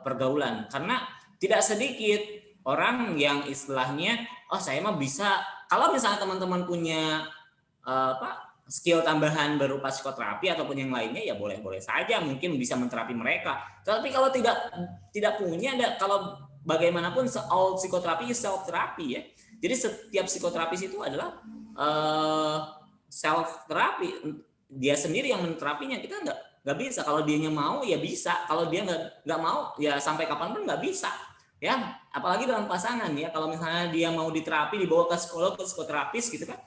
pergaulan, karena tidak sedikit orang yang istilahnya saya mah bisa. Kalau misalnya teman-teman punya skill tambahan berupa psikoterapi ataupun yang lainnya ya boleh-boleh saja mungkin bisa menterapi mereka. Tapi kalau tidak punya, kalau bagaimanapun all psikoterapi is self terapi ya. Jadi setiap psikoterapis itu adalah self terapi. Dia sendiri yang menterapinya. Kita nggak bisa. Kalau dianya mau ya bisa. Kalau dia nggak mau ya sampai kapanpun nggak bisa. Ya, apalagi dalam pasangan ya. Kalau misalnya dia mau diterapi, dibawa ke psikolog, ke psikoterapis gitu kan.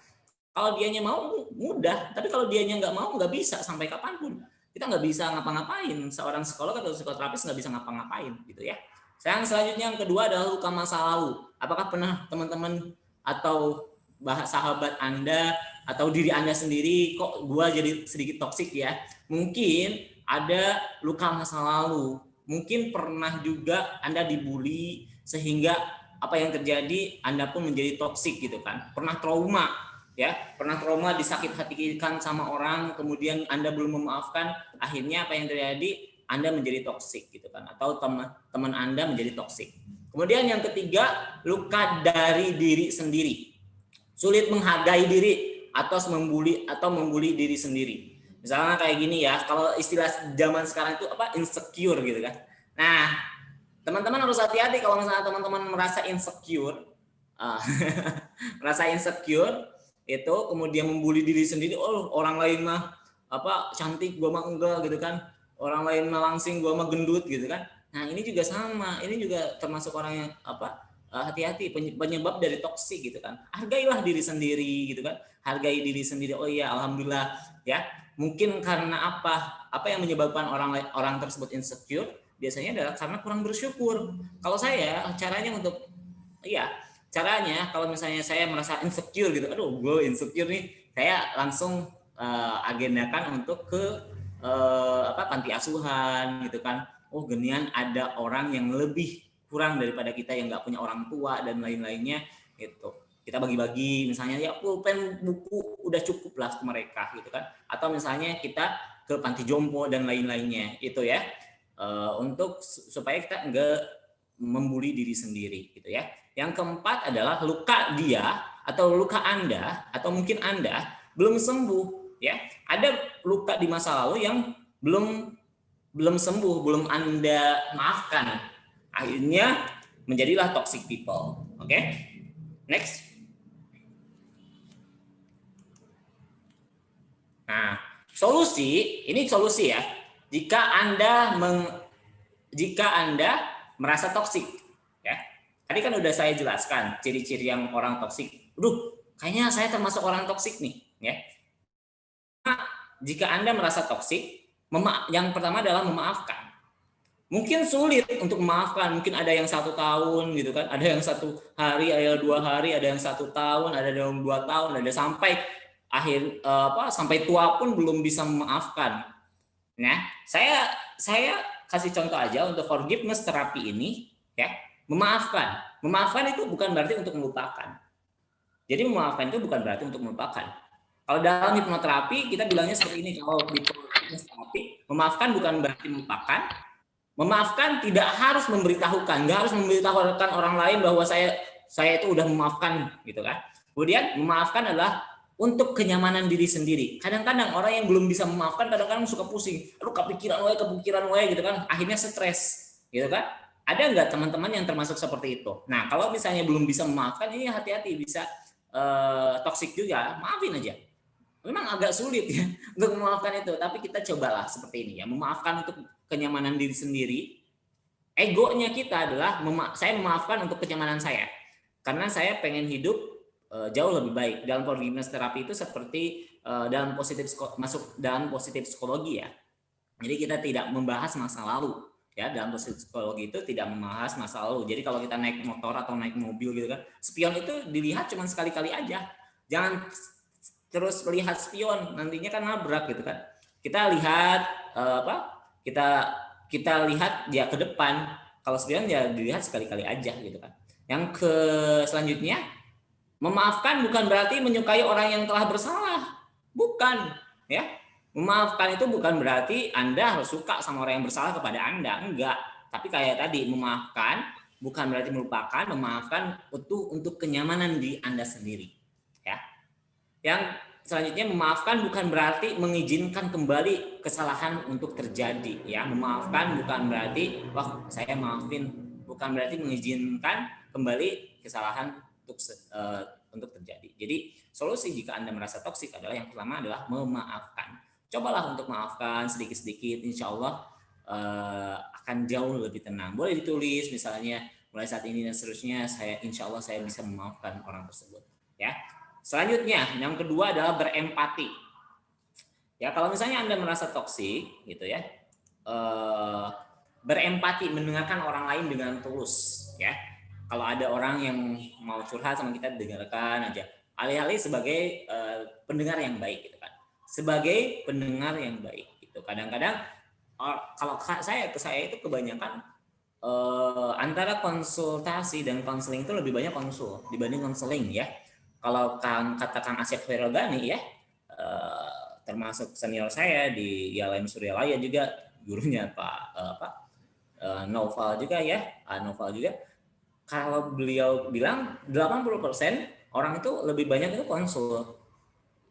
Kalau dianya mau mudah, tapi kalau dianya nggak mau nggak bisa sampai kapanpun. Kita nggak bisa ngapa-ngapain. Seorang psikolog atau psikoterapis nggak bisa ngapa-ngapain gitu ya. Yang selanjutnya yang kedua adalah luka masa lalu. Apakah pernah teman-teman atau sahabat Anda atau diri Anda sendiri kok gua jadi sedikit toksik ya? Mungkin ada luka masa lalu. Mungkin pernah juga Anda dibully sehingga apa yang terjadi Anda pun menjadi toksik gitu kan. Pernah trauma ya, pernah trauma disakit hatikan sama orang, kemudian Anda belum memaafkan, akhirnya apa yang terjadi? Anda menjadi toksik gitu kan, atau teman Anda menjadi toksik. Kemudian yang ketiga, luka dari diri sendiri. Sulit menghargai diri atau membuli diri sendiri. Misalnya kayak gini ya, kalau istilah zaman sekarang itu insecure gitu kan. Nah, teman-teman harus hati-hati kalau misalnya teman-teman merasa insecure, itu kemudian membuli diri sendiri. Orang lain mah cantik, gua mah enggak gitu kan. Orang lain mah langsing, gua mah gendut gitu kan. Nah, ini juga sama. Ini juga termasuk orang yang hati-hati, penyebab dari toksik gitu kan. Hargailah diri sendiri gitu kan. Hargai diri sendiri. Oh iya, alhamdulillah ya. Mungkin karena apa yang menyebabkan orang tersebut insecure biasanya adalah karena kurang bersyukur. Kalau saya caranya kalau misalnya saya merasa insecure gitu, gue insecure nih, saya langsung agendakan untuk ke panti asuhan gitu kan. Genian ada orang yang lebih kurang daripada kita yang nggak punya orang tua dan lain-lainnya gitu. Kita bagi-bagi misalnya ya pulpen, buku udah cukup lah ke mereka gitu kan. Atau misalnya kita ke panti jompo dan lain-lainnya itu ya. Untuk supaya kita nggak membuli diri sendiri gitu ya. Yang keempat adalah luka dia atau luka Anda atau mungkin Anda belum sembuh ya. Ada luka di masa lalu yang belum sembuh, belum Anda maafkan. Akhirnya menjadilah toxic people. Oke? Next. Nah, solusi ya. Jika Anda merasa toksik, ya. Tadi kan udah saya jelaskan ciri-ciri yang orang toksik. Kayaknya saya termasuk orang toksik nih, ya. Jika Anda merasa toksik, yang pertama adalah memaafkan. Mungkin sulit untuk memaafkan, mungkin ada yang 1 tahun gitu kan, ada yang 1 hari, ada yang 2 hari, ada yang 1 tahun, ada yang 2 tahun, ada sampai sampai tua pun belum bisa memaafkan. Nah, saya kasih contoh aja untuk forgiveness terapi ini ya. Memaafkan itu bukan berarti untuk melupakan. Jadi memaafkan itu bukan berarti untuk melupakan. Kalau dalam hipnoterapi kita bilangnya seperti ini, kalau di hipnoterapi memaafkan bukan berarti melupakan. Memaafkan tidak harus memberitahukan, nggak harus memberitahukan orang lain bahwa saya itu udah memaafkan gitu kan. Kemudian memaafkan adalah untuk kenyamanan diri sendiri. Kadang-kadang orang yang belum bisa memaafkan kadang-kadang suka pusing, aduh kepikiran wae gitu kan, akhirnya stres gitu kan. Ada nggak teman-teman yang termasuk seperti itu? Nah, kalau misalnya belum bisa memaafkan, ini hati-hati, bisa toksik juga, maafin aja. Memang agak sulit ya untuk memaafkan itu, tapi kita cobalah seperti ini ya, memaafkan untuk kenyamanan diri sendiri. Egonya kita adalah saya memaafkan untuk kenyamanan saya, karena saya pengen hidup jauh lebih baik. Dalam forgiveness terapi itu seperti masuk dalam positif psikologi ya. Jadi kita tidak membahas masa lalu. Ya, dalam positif psikologi itu tidak membahas masa lalu. Jadi kalau kita naik motor atau naik mobil gitu kan, spion itu dilihat cuma sekali-kali aja. Jangan terus melihat spion, nantinya kan nabrak gitu kan. Kita lihat kita lihat dia ke depan. Kalau spion ya dilihat sekali-kali aja gitu kan. Yang selanjutnya, memaafkan bukan berarti menyukai orang yang telah bersalah. Bukan, ya. Memaafkan itu bukan berarti Anda harus suka sama orang yang bersalah kepada Anda, enggak. Tapi kayak tadi, memaafkan bukan berarti melupakan, memaafkan untuk kenyamanan di Anda sendiri, ya. Yang selanjutnya, memaafkan bukan berarti mengizinkan kembali kesalahan untuk terjadi, ya. Memaafkan bukan berarti saya maafin, bukan berarti mengizinkan kembali kesalahan untuk terjadi. Jadi solusi jika Anda merasa toksik adalah yang pertama adalah memaafkan. Cobalah untuk maafkan sedikit-sedikit, insya Allah akan jauh lebih tenang. Boleh ditulis misalnya mulai saat ini dan seterusnya, insya Allah saya bisa memaafkan orang tersebut. Ya. Selanjutnya, yang kedua adalah berempati. Ya, kalau misalnya Anda merasa toksik, gitu ya, berempati, mendengarkan orang lain dengan tulus. Ya, kalau ada orang yang mau curhat sama kita, dengarkan aja. Alih-alih sebagai pendengar yang baik, gitu kan. Sebagai pendengar yang baik gitu. Kadang-kadang kalau saya itu kebanyakan antara konsultasi dan konseling itu lebih banyak konsul dibanding konseling ya. Kalau kata Kang Asyaf Khairul-Ghani ya, termasuk senior saya di IALM Suryalaya juga, gurunya Noval juga ya, Noval juga. Kalau beliau bilang 80% orang itu lebih banyak itu konsul.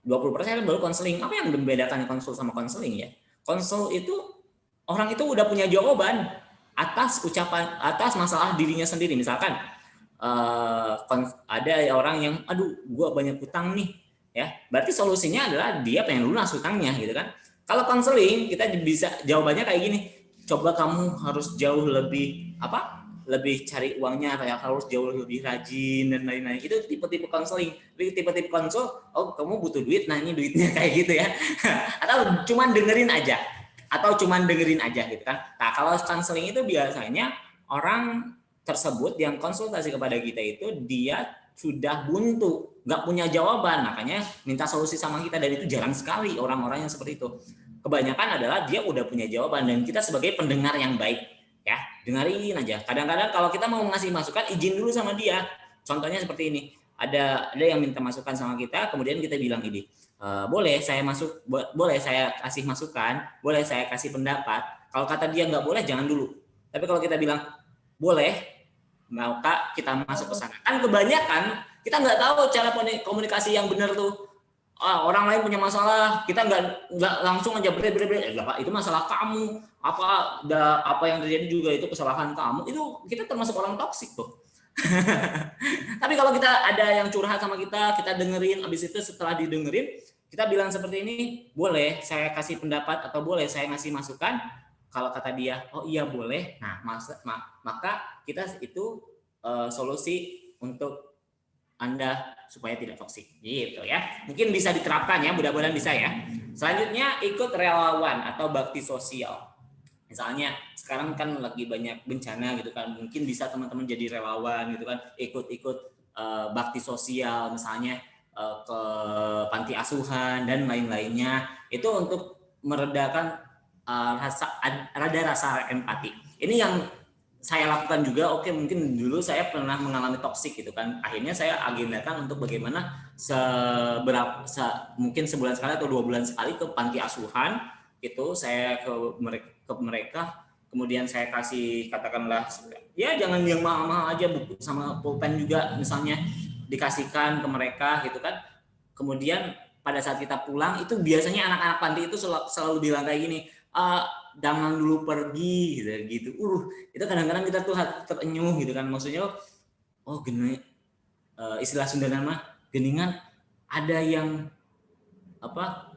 20% baru konseling. Apa yang membedakan konsul sama konseling ya? Konsul itu orang itu udah punya jawaban atas masalah dirinya sendiri. Misalkan ada orang yang, aduh, gua banyak utang nih, ya. Berarti solusinya adalah dia pengen lunas utangnya, gitu kan? Kalau konseling kita bisa jawabannya kayak gini. Coba kamu harus jauh lebih lebih cari uangnya, kayak harus jauh lebih rajin dan lain-lain. Itu tipe-tipe konseling. Tipe-tipe konsul, oh kamu butuh duit, nah ini duitnya kayak gitu ya. Atau cuman dengerin aja gitu kan. Nah, kalau konseling itu biasanya orang tersebut yang konsultasi kepada kita itu dia sudah buntu, nggak punya jawaban, makanya minta solusi sama kita, dan itu jarang sekali orang-orang yang seperti itu. Kebanyakan adalah dia udah punya jawaban dan kita sebagai pendengar yang baik. Ya, dengerin aja. Kadang-kadang kalau kita mau ngasih masukan, izin dulu sama dia. Contohnya seperti ini. Ada yang minta masukan sama kita, kemudian kita bilang ini, boleh saya kasih masukan, boleh saya kasih pendapat. Kalau kata dia nggak boleh, jangan dulu. Tapi kalau kita bilang boleh, maka kita masuk ke sana. Kan kebanyakan kita nggak tahu cara komunikasi yang benar tuh. Orang lain punya masalah, kita nggak langsung aja itu masalah kamu, apa yang terjadi juga itu kesalahan kamu. Itu kita termasuk orang toksik tuh. Tapi kalau kita ada yang curhat sama kita dengerin, habis itu setelah didengerin kita bilang seperti ini, boleh saya kasih pendapat atau boleh saya ngasih masukan. Kalau kata dia, oh iya boleh, nah maka kita itu solusi untuk Anda supaya tidak toksik, gitu ya. Mungkin bisa diterapkan ya, mudah-mudahan bisa ya. Selanjutnya, ikut relawan atau bakti sosial. Misalnya sekarang kan lagi banyak bencana gitu kan, mungkin bisa teman-teman jadi relawan gitu kan, ikut bakti sosial, misalnya ke panti asuhan dan lain-lainnya, itu untuk meredakan rasa empati. Ini yang saya lakukan juga, oke, mungkin dulu saya pernah mengalami toksik gitu kan. Akhirnya saya agendakan untuk bagaimana mungkin sebulan sekali atau 2 bulan sekali ke panti asuhan gitu, saya ke mereka, kemudian saya kasih katakanlah ya jangan yang mahal-mahal aja, buku sama pulpen juga misalnya dikasihkan ke mereka gitu kan. Kemudian pada saat kita pulang itu biasanya anak-anak panti itu selalu bilang kayak gini, jangan dulu pergi gitu. Itu kadang-kadang kita tuh terenyuh gitu kan, maksudnya oh gini, istilah Sunda nama geningan ada yang apa,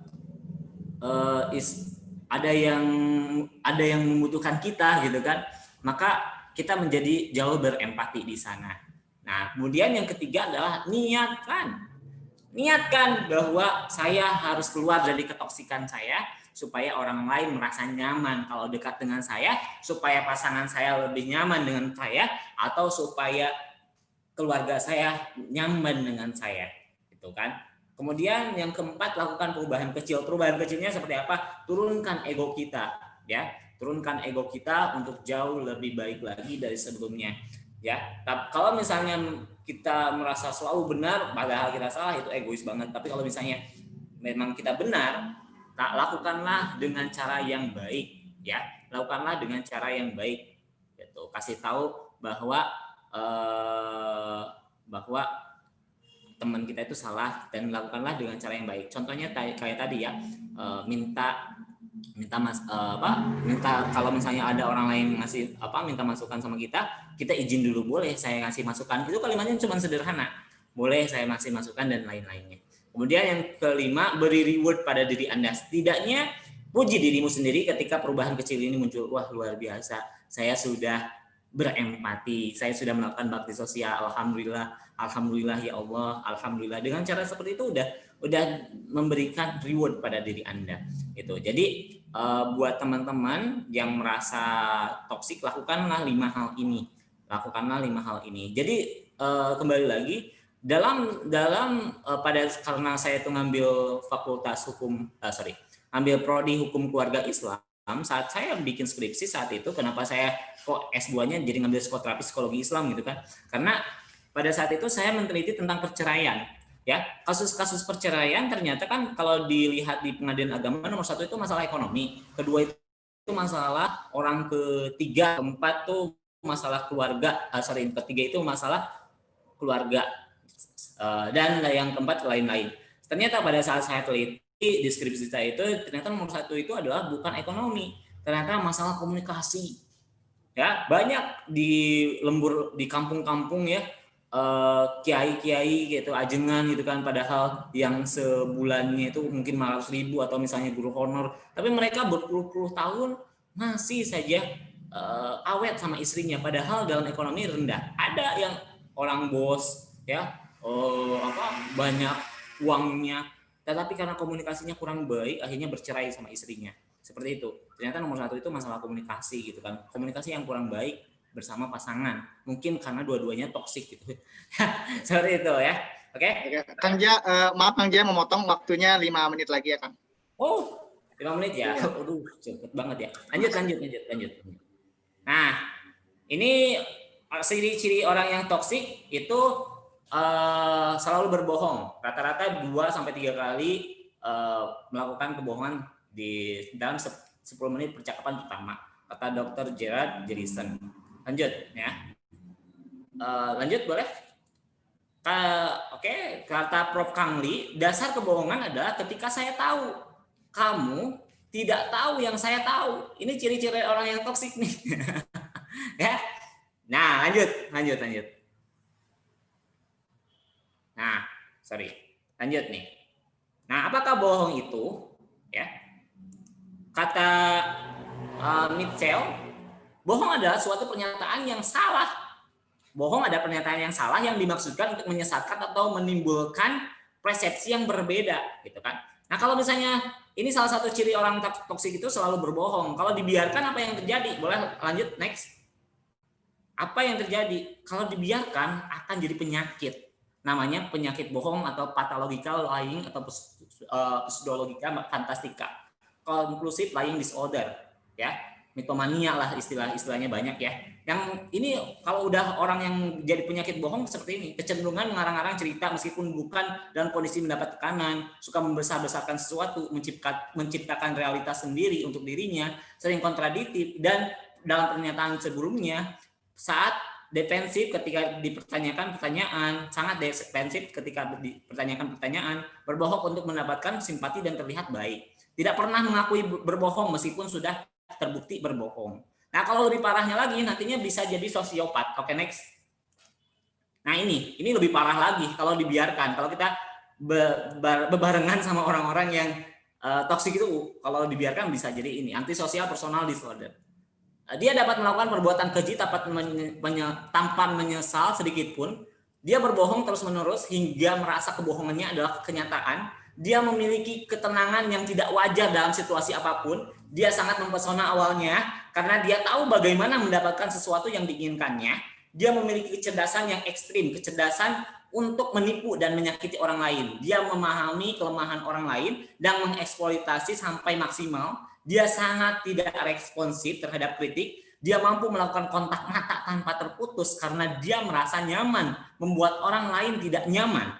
ada yang membutuhkan kita gitu kan, maka kita menjadi jauh berempati di sana. Nah, kemudian yang ketiga adalah niatkan bahwa saya harus keluar dari ketoksikan saya supaya orang lain merasa nyaman kalau dekat dengan saya, supaya pasangan saya lebih nyaman dengan saya, atau supaya keluarga saya nyaman dengan saya, gitu kan. Kemudian yang keempat, lakukan perubahan kecil. Perubahan kecilnya seperti apa? Turunkan ego kita, ya. Turunkan ego kita untuk jauh lebih baik lagi dari sebelumnya, ya. Kalau misalnya kita merasa selalu benar padahal kita salah, itu egois banget. Tapi kalau misalnya memang kita benar, lakukanlah dengan cara yang baik, ya. Lakukanlah dengan cara yang baik, gitu. Kasih tahu bahwa teman kita itu salah, dan lakukanlah dengan cara yang baik. Contohnya kayak tadi ya, minta kalau misalnya ada orang lain ngasih minta masukan sama kita izin dulu, boleh saya ngasih masukan. Itu kalimatnya cuma sederhana, boleh saya ngasih masukan dan lain-lainnya. Kemudian yang kelima, beri reward pada diri Anda. Setidaknya puji dirimu sendiri ketika perubahan kecil ini muncul. Wah, luar biasa, saya sudah berempati, saya sudah melakukan bakti sosial, alhamdulillah ya Allah, alhamdulillah. Dengan cara seperti itu udah memberikan reward pada diri Anda. Itu. Jadi buat teman-teman yang merasa toksik, lakukanlah 5 hal ini. Jadi kembali lagi, karena saya itu ngambil fakultas hukum, ngambil prodi hukum keluarga Islam. Saat saya bikin skripsi saat itu, kenapa saya kok S2-nya jadi ngambil psikoterapi psikologi Islam gitu kan? Karena pada saat itu saya meneliti tentang perceraian, ya. Kasus-kasus perceraian ternyata kan kalau dilihat di pengadilan agama, nomor 1 itu masalah ekonomi, kedua itu masalah orang, ketiga, keempat tuh masalah keluarga, ketiga itu masalah keluarga, dan yang keempat lain-lain. Ternyata pada saat saya teliti di skripsi saya itu, ternyata nomor 1 itu adalah bukan ekonomi, ternyata masalah komunikasi. Ya, banyak di lembur di kampung-kampung ya, kiai-kiai gitu, ajengan gitu kan, padahal yang sebulannya itu mungkin 500.000 atau misalnya guru honor, tapi mereka berpuluh-puluh tahun masih saja awet sama istrinya, padahal dalam ekonomi rendah. Ada yang orang bos ya, banyak uangnya, tetapi karena komunikasinya kurang baik akhirnya bercerai sama istrinya. Seperti itu. Ternyata nomor 1 itu masalah komunikasi gitu kan. Komunikasi yang kurang baik bersama pasangan. Mungkin karena dua-duanya toksik gitu. Seperti itu ya. Oke?
Kang Ja, maaf Kang Ja memotong, waktunya 5 menit lagi ya Kang.
Oh, 5 menit ya. Aduh, cepet banget ya. Lanjut. Nah, ini ciri-ciri orang yang toksik itu selalu berbohong. Rata-rata 2-3 kali melakukan kebohongan di dalam 10 menit percakapan pertama, kata Dr. Gerard Jerison. Lanjut ya. Lanjut boleh? Oke, kata Prof. Kang Lee, dasar kebohongan adalah ketika saya tahu, kamu tidak tahu yang saya tahu. Ini ciri-ciri orang yang toksik nih. Ya. Nah, lanjut. Nah, lanjut nih. Nah, apakah bohong itu? Ya. Kata Mitchell, bohong adalah suatu pernyataan yang salah. Bohong adalah pernyataan yang salah yang dimaksudkan untuk menyesatkan atau menimbulkan persepsi yang berbeda, gitu kan. Nah, kalau misalnya ini salah satu ciri orang toksik itu selalu berbohong. Kalau dibiarkan, apa yang terjadi? Boleh lanjut next. Apa yang terjadi? Kalau dibiarkan akan jadi penyakit. Namanya penyakit bohong atau pathological lying atau pseudologika fantastika. Conclusive lying disorder, ya. mitomania lah istilahnya banyak ya. Yang ini kalau udah orang yang jadi penyakit bohong seperti ini, kecenderungan mengarang-arang cerita meskipun bukan dalam kondisi mendapat tekanan, suka membesar-besarkan sesuatu, menciptakan realitas sendiri untuk dirinya, sering kontradiktif, dan dalam pernyataan sebelumnya saat defensif ketika dipertanyakan pertanyaan, sangat defensif ketika dipertanyakan pertanyaan, berbohong untuk mendapatkan simpati dan terlihat baik. Tidak pernah mengakui berbohong meskipun sudah terbukti berbohong. Nah, kalau lebih parahnya lagi nantinya bisa jadi sosiopat. Oke, next. Nah, ini lebih parah lagi kalau dibiarkan. Kalau kita bebarengan sama orang-orang yang toksik itu, kalau dibiarkan bisa jadi ini antisosial personal disorder. Dia dapat melakukan perbuatan keji tanpa menyesal sedikit pun. Dia berbohong terus-menerus hingga merasa kebohongannya adalah kenyataan. Dia memiliki ketenangan yang tidak wajar dalam situasi apapun. Dia sangat mempesona awalnya karena dia tahu bagaimana mendapatkan sesuatu yang diinginkannya. Dia memiliki kecerdasan yang ekstrim, kecerdasan untuk menipu dan menyakiti orang lain. Dia memahami kelemahan orang lain dan mengeksploitasi sampai maksimal. Dia sangat tidak responsif terhadap kritik. Dia mampu melakukan kontak mata tanpa terputus karena dia merasa nyaman membuat orang lain tidak nyaman.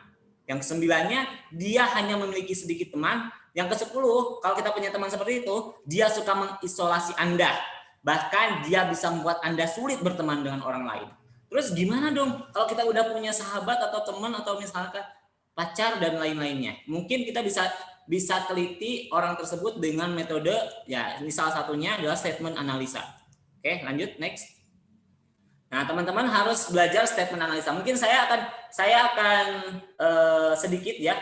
Yang kesembilannya, dia hanya memiliki sedikit teman. Yang kesepuluh, kalau kita punya teman seperti itu, dia suka mengisolasi Anda. Bahkan dia bisa membuat Anda sulit berteman dengan orang lain. Terus gimana dong kalau kita udah punya sahabat atau teman atau misalkan pacar dan lain-lainnya? Mungkin kita bisa teliti orang tersebut dengan metode, ya ini salah satunya adalah statement analisa. Oke, lanjut, next. Nah, teman-teman harus belajar statement analisa. Mungkin saya akan sedikit ya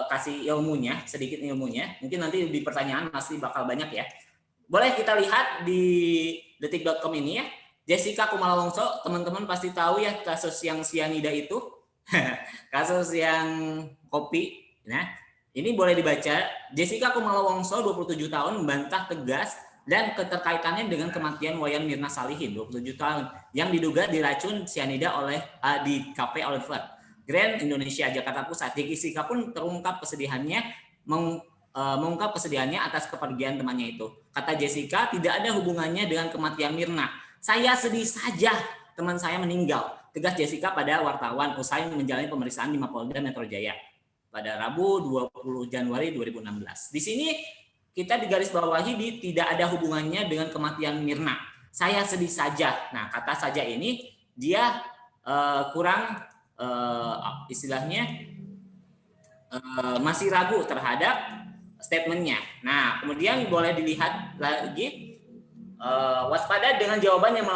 kasih ilmunya, sedikit ilmunya. Mungkin nanti di pertanyaan pasti bakal banyak ya. Boleh kita lihat di detik.com ini ya. Jessica Kumala Wongso, teman-teman pasti tahu ya kasus yang sianida itu. Kasus yang kopi. Nah, ini boleh dibaca. Jessica Kumala Wongso 27 tahun membantah tegas dan keterkaitannya dengan kematian Wayan Mirna Salihin 27 tahun yang diduga diracun sianida di Cafe Oliver Grand Indonesia Jakarta Pusat. Jessica pun terungkap kesedihannya mengungkap kesedihannya atas kepergian temannya itu. Kata Jessica, tidak ada hubungannya dengan kematian Mirna. Saya sedih saja teman saya meninggal. Tegas Jessica pada wartawan usai menjalani pemeriksaan di Mapolda Metro Jaya pada Rabu 20 Januari 2016. Di sini kita digarisbawahi tidak ada hubungannya dengan kematian Mirna. Saya sedih saja. Nah, kata saja ini dia kurang istilahnya masih ragu terhadap statementnya. Nah, kemudian boleh dilihat lagi waspada dengan jawaban yang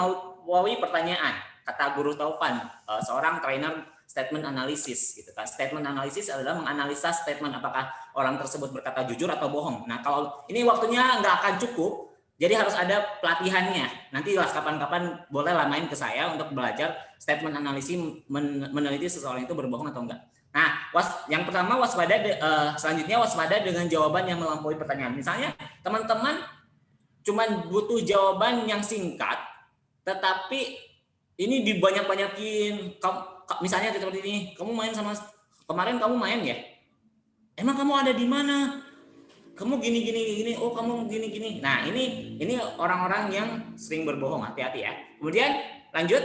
melalui pertanyaan. Kata Guru Taufan, seorang trainer statement analysis gitu kan. Statement analysis adalah menganalisa statement apakah orang tersebut berkata jujur atau bohong. Nah, kalau ini waktunya nggak akan cukup, jadi harus ada pelatihannya. Nanti lah kapan-kapan bolehlah main ke saya untuk belajar statement analisis, meneliti seseorang itu berbohong atau enggak. Nah, yang pertama selanjutnya waspada dengan jawaban yang melampaui pertanyaan. Misalnya teman-teman cuman butuh jawaban yang singkat, tetapi ini dibanyak-banyakin. Misalnya seperti ini, kemarin kamu main ya? Emang kamu ada di mana? Kamu gini. Oh, kamu gini. Nah, ini orang-orang yang sering berbohong, hati-hati ya. Kemudian lanjut.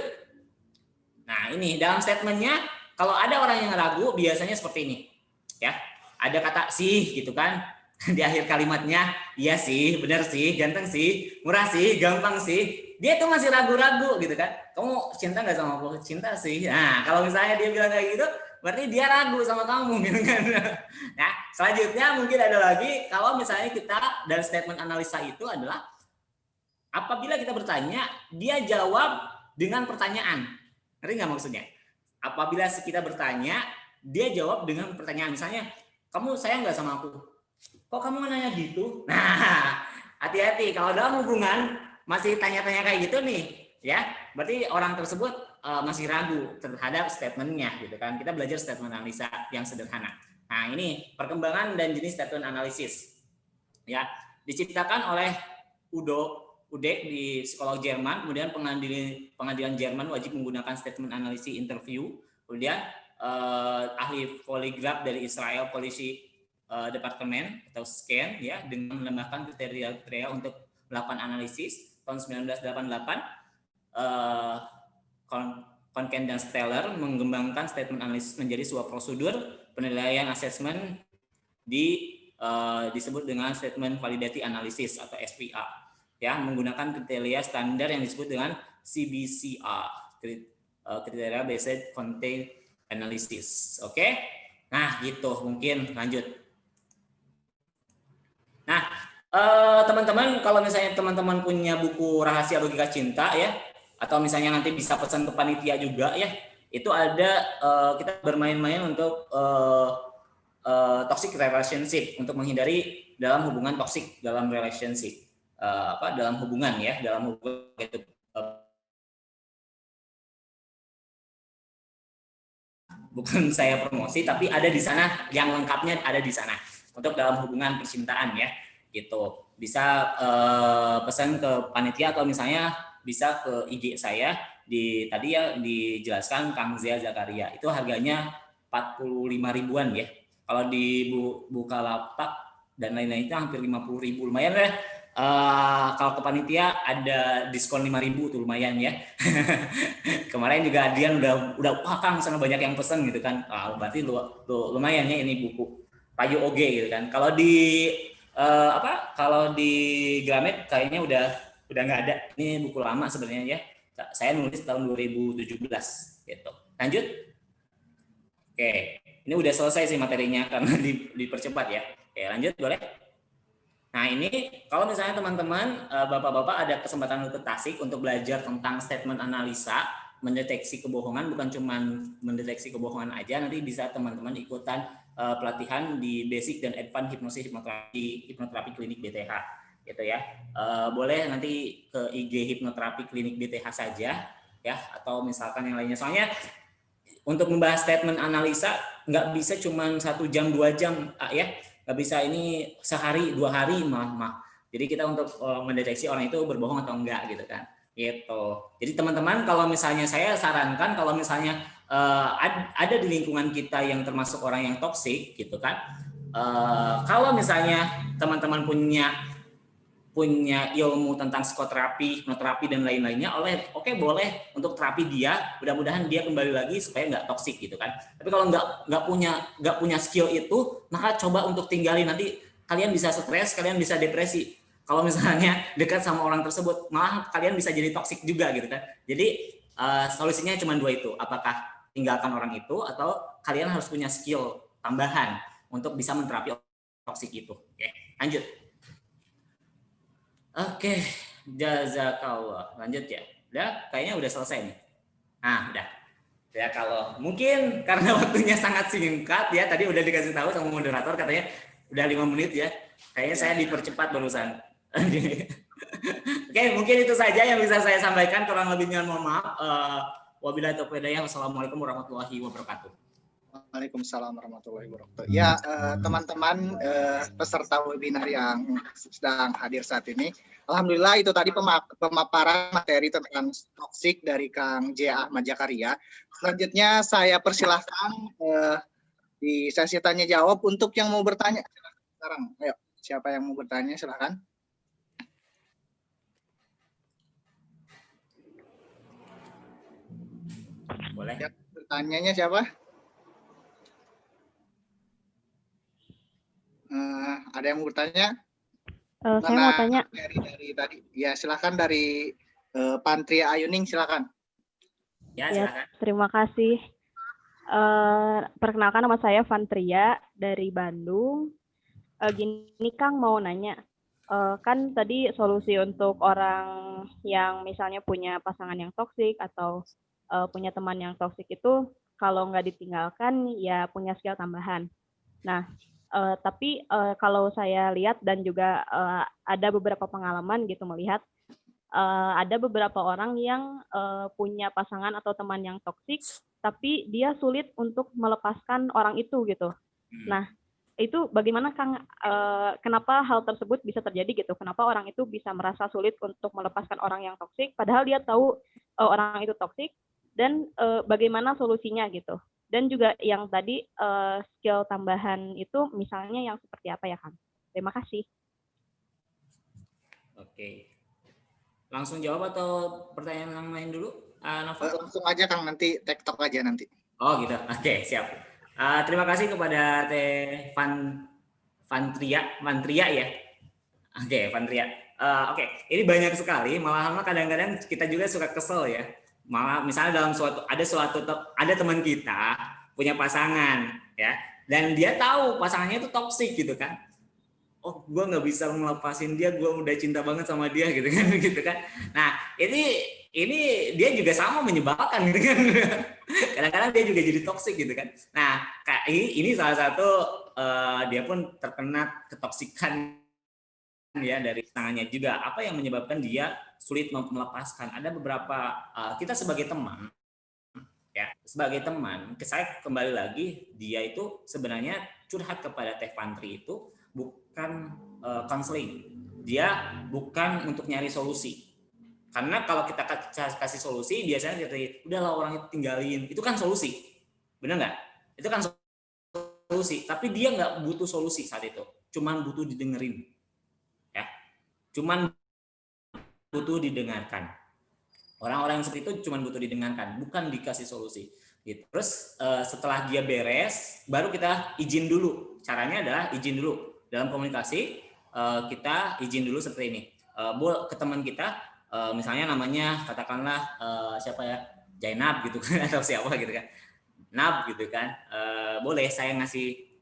Nah, ini dalam statementnya kalau ada orang yang ragu biasanya seperti ini. Ya. Ada kata sih gitu kan. Di akhir kalimatnya, iya sih, benar sih, ganteng sih, murah sih, gampang sih. Dia tuh masih ragu-ragu gitu kan. Kamu cinta nggak sama aku? Cinta sih. Nah, kalau misalnya dia bilang kayak gitu, berarti dia ragu sama kamu gitu kan. Nah, selanjutnya mungkin ada lagi kalau misalnya kita dari statement analisa itu adalah apabila kita bertanya, dia jawab dengan pertanyaan. Ngerti nggak maksudnya? Apabila kita bertanya, dia jawab dengan pertanyaan. Misalnya, kamu sayang nggak sama aku? Kok kamu nanya gitu? Nah, hati-hati kalau dalam hubungan masih tanya-tanya kayak gitu nih, ya, berarti orang tersebut masih ragu terhadap statementnya, gitu kan? Kita belajar statement analisa yang sederhana. Nah, ini perkembangan dan jenis statement analisis, ya, diciptakan oleh Udo Udek di psikolog Jerman, kemudian pengadilan Jerman wajib menggunakan statement analisis interview, kemudian ahli poligraf dari Israel polisi departemen atau scan ya dengan menambahkan kriteria untuk analisis tahun 1988, Konken dan Steller mengembangkan statement analisis menjadi sebuah prosedur penilaian asesmen disebut dengan statement validity analysis atau SPA, ya, menggunakan kriteria standar yang disebut dengan CBCA, kriteria based content analysis. Oke. Nah, gitu, mungkin lanjut. Nah, teman-teman, kalau misalnya teman-teman punya buku Rahasia Logika Cinta, ya, atau misalnya nanti bisa pesan ke panitia juga, ya, itu ada kita bermain-main untuk toxic relationship, untuk menghindari dalam hubungan toxic dalam relationship, dalam hubungan, ya, dalam hubungan itu. Bukan saya promosi, tapi ada di sana, yang lengkapnya ada di sana untuk dalam hubungan percintaan, ya, gitu. Bisa pesan ke panitia atau misalnya bisa ke IG saya tadi ya dijelaskan Kang Zia Zakaria, itu harganya 45 ribuan, ya. Kalau di Bukalapak dan lain-lain itu hampir 50 ribu, lumayan ya. Kalau ke panitia ada diskon 5.000 tuh, lumayan, ya. Kemarin juga Adian udah wah Kang, sana banyak yang pesen gitu kan. Berarti lumayan ya ini buku Payu Oge gitu kan. Kalau di kalau di Gramet kayaknya udah nggak ada. Ini buku lama sebenarnya, ya. Saya nulis tahun 2017 gitu. Lanjut. Oke, ini udah selesai sih materinya karena dipercepat, ya. Oke, lanjut boleh. Nah, ini kalau misalnya teman-teman, bapak-bapak ada kesempatan untuk Tasik untuk belajar tentang statement analisa, mendeteksi kebohongan, bukan cuma mendeteksi kebohongan aja, nanti bisa teman-teman ikutan pelatihan di basic dan advance hipnoterapi klinik BTH, gitu ya. Boleh nanti ke IG hipnoterapi klinik BTH saja, ya, atau misalkan yang lainnya. Soalnya untuk membahas statement analisa nggak bisa cuma 1 jam 2 jam, ya. Nggak bisa ini sehari 2 hari mah. Jadi kita untuk mendeteksi orang itu berbohong atau enggak gitu kan. Gitu. Jadi teman-teman, kalau misalnya saya sarankan kalau misalnya ada di lingkungan kita yang termasuk orang yang toksik gitu kan. Kalau misalnya teman-teman punya ilmu tentang psikoterapi, hipnoterapi dan lain-lainnya, oke, boleh untuk terapi dia, mudah-mudahan dia kembali lagi supaya nggak toksik gitu kan. Tapi kalau nggak punya skill itu, maka coba untuk tinggalin, nanti kalian bisa stres, kalian bisa depresi. Kalau misalnya dekat sama orang tersebut, malah kalian bisa jadi toksik juga gitu kan. Jadi solusinya cuma 2 itu, apakah tinggalkan orang itu atau kalian harus punya skill tambahan untuk bisa menterapi toksik itu. Oke, lanjut. Oke, jazakallah. Lanjut ya. Udah, kayaknya udah selesai nih. Nah, udah. Ya, kalau mungkin karena waktunya sangat singkat ya, tadi udah dikasih tahu sama moderator katanya udah 5 menit ya. Kayaknya saya dipercepat barusan. Oke, mungkin itu saja yang bisa saya sampaikan, kurang lebihnya mohon maaf. Wabillahi taufiq wal hidayah. Wassalamualaikum warahmatullahi wabarakatuh.
Waalaikumsalam warahmatullahi wabarakatuh. Ya, teman-teman peserta webinar yang sedang hadir saat ini, alhamdulillah itu tadi pemaparan materi tentang toksik dari Kang J. Ahmad Zakaria. Selanjutnya saya persilahkan di sesi tanya jawab untuk yang mau bertanya. Sekarang, ayo, siapa yang mau bertanya silakan.
Boleh.
Ya, bertanyanya siapa? Ada yang mau bertanya?
Saya mau tanya.
Dari tadi. Ya, silakan dari Pantria Ayuning, silakan.
Ya, silakan.
Ya, terima kasih. Perkenalkan, nama saya Pantria dari Bandung. Gini Kang, mau nanya. Kan tadi solusi untuk orang yang misalnya punya pasangan yang toksik atau punya teman yang toksik itu, kalau nggak ditinggalkan ya punya skill tambahan. Nah, tapi kalau saya lihat dan juga ada beberapa pengalaman gitu melihat ada beberapa orang yang punya pasangan atau teman yang toksik, tapi dia sulit untuk melepaskan orang itu gitu. Nah, itu bagaimana Kang? Kenapa hal tersebut bisa terjadi gitu? Kenapa orang itu bisa merasa sulit untuk melepaskan orang yang toksik, padahal dia tahu orang itu toksik, dan bagaimana solusinya gitu? Dan juga yang tadi skill tambahan itu misalnya yang seperti apa ya Kang? Terima kasih.
Oke. Langsung jawab atau pertanyaan yang lain dulu, Nova?
Langsung aja Kang, nanti tektok aja nanti.
Oh gitu. Oke, siap. Terima kasih kepada Teh Fantria ya. Oke, Fantria. Oke, ini banyak sekali. Malah kadang-kadang kita juga suka kesel ya. Malah misalnya ada teman kita punya pasangan ya, dan dia tahu pasangannya itu toksik gitu kan. Oh, gue nggak bisa melepasin dia, gue udah cinta banget sama dia gitu kan, gitu kan. Nah, ini dia juga sama menyebalkan gitu kan. Kadang-kadang dia juga jadi toksik gitu kan. Nah, ini salah satu dia pun terkena ketoksikan ya dari tangannya juga. Apa yang menyebabkan dia sulit melepaskan? Ada beberapa kita sebagai teman ya, sebagai teman, saya kembali lagi, dia itu sebenarnya curhat kepada Teh Fantri itu bukan counseling, dia bukan untuk nyari solusi. Karena kalau kita kasih solusi, biasanya kita udahlah orang itu tinggalin, itu kan solusi, benar nggak? Itu kan solusi, tapi dia nggak butuh solusi saat itu, cuman butuh didengerin, ya, cuman butuh didengarkan. Orang-orang yang seperti itu cuma butuh didengarkan, bukan dikasih solusi. Gitu. Terus setelah dia beres, baru kita izin dulu. Caranya adalah izin dulu. Dalam komunikasi, kita izin dulu seperti ini. Ke teman kita, misalnya namanya katakanlah siapa ya, Jainab gitu kan, atau siapa gitu kan. Nab gitu kan. Boleh saya ngasih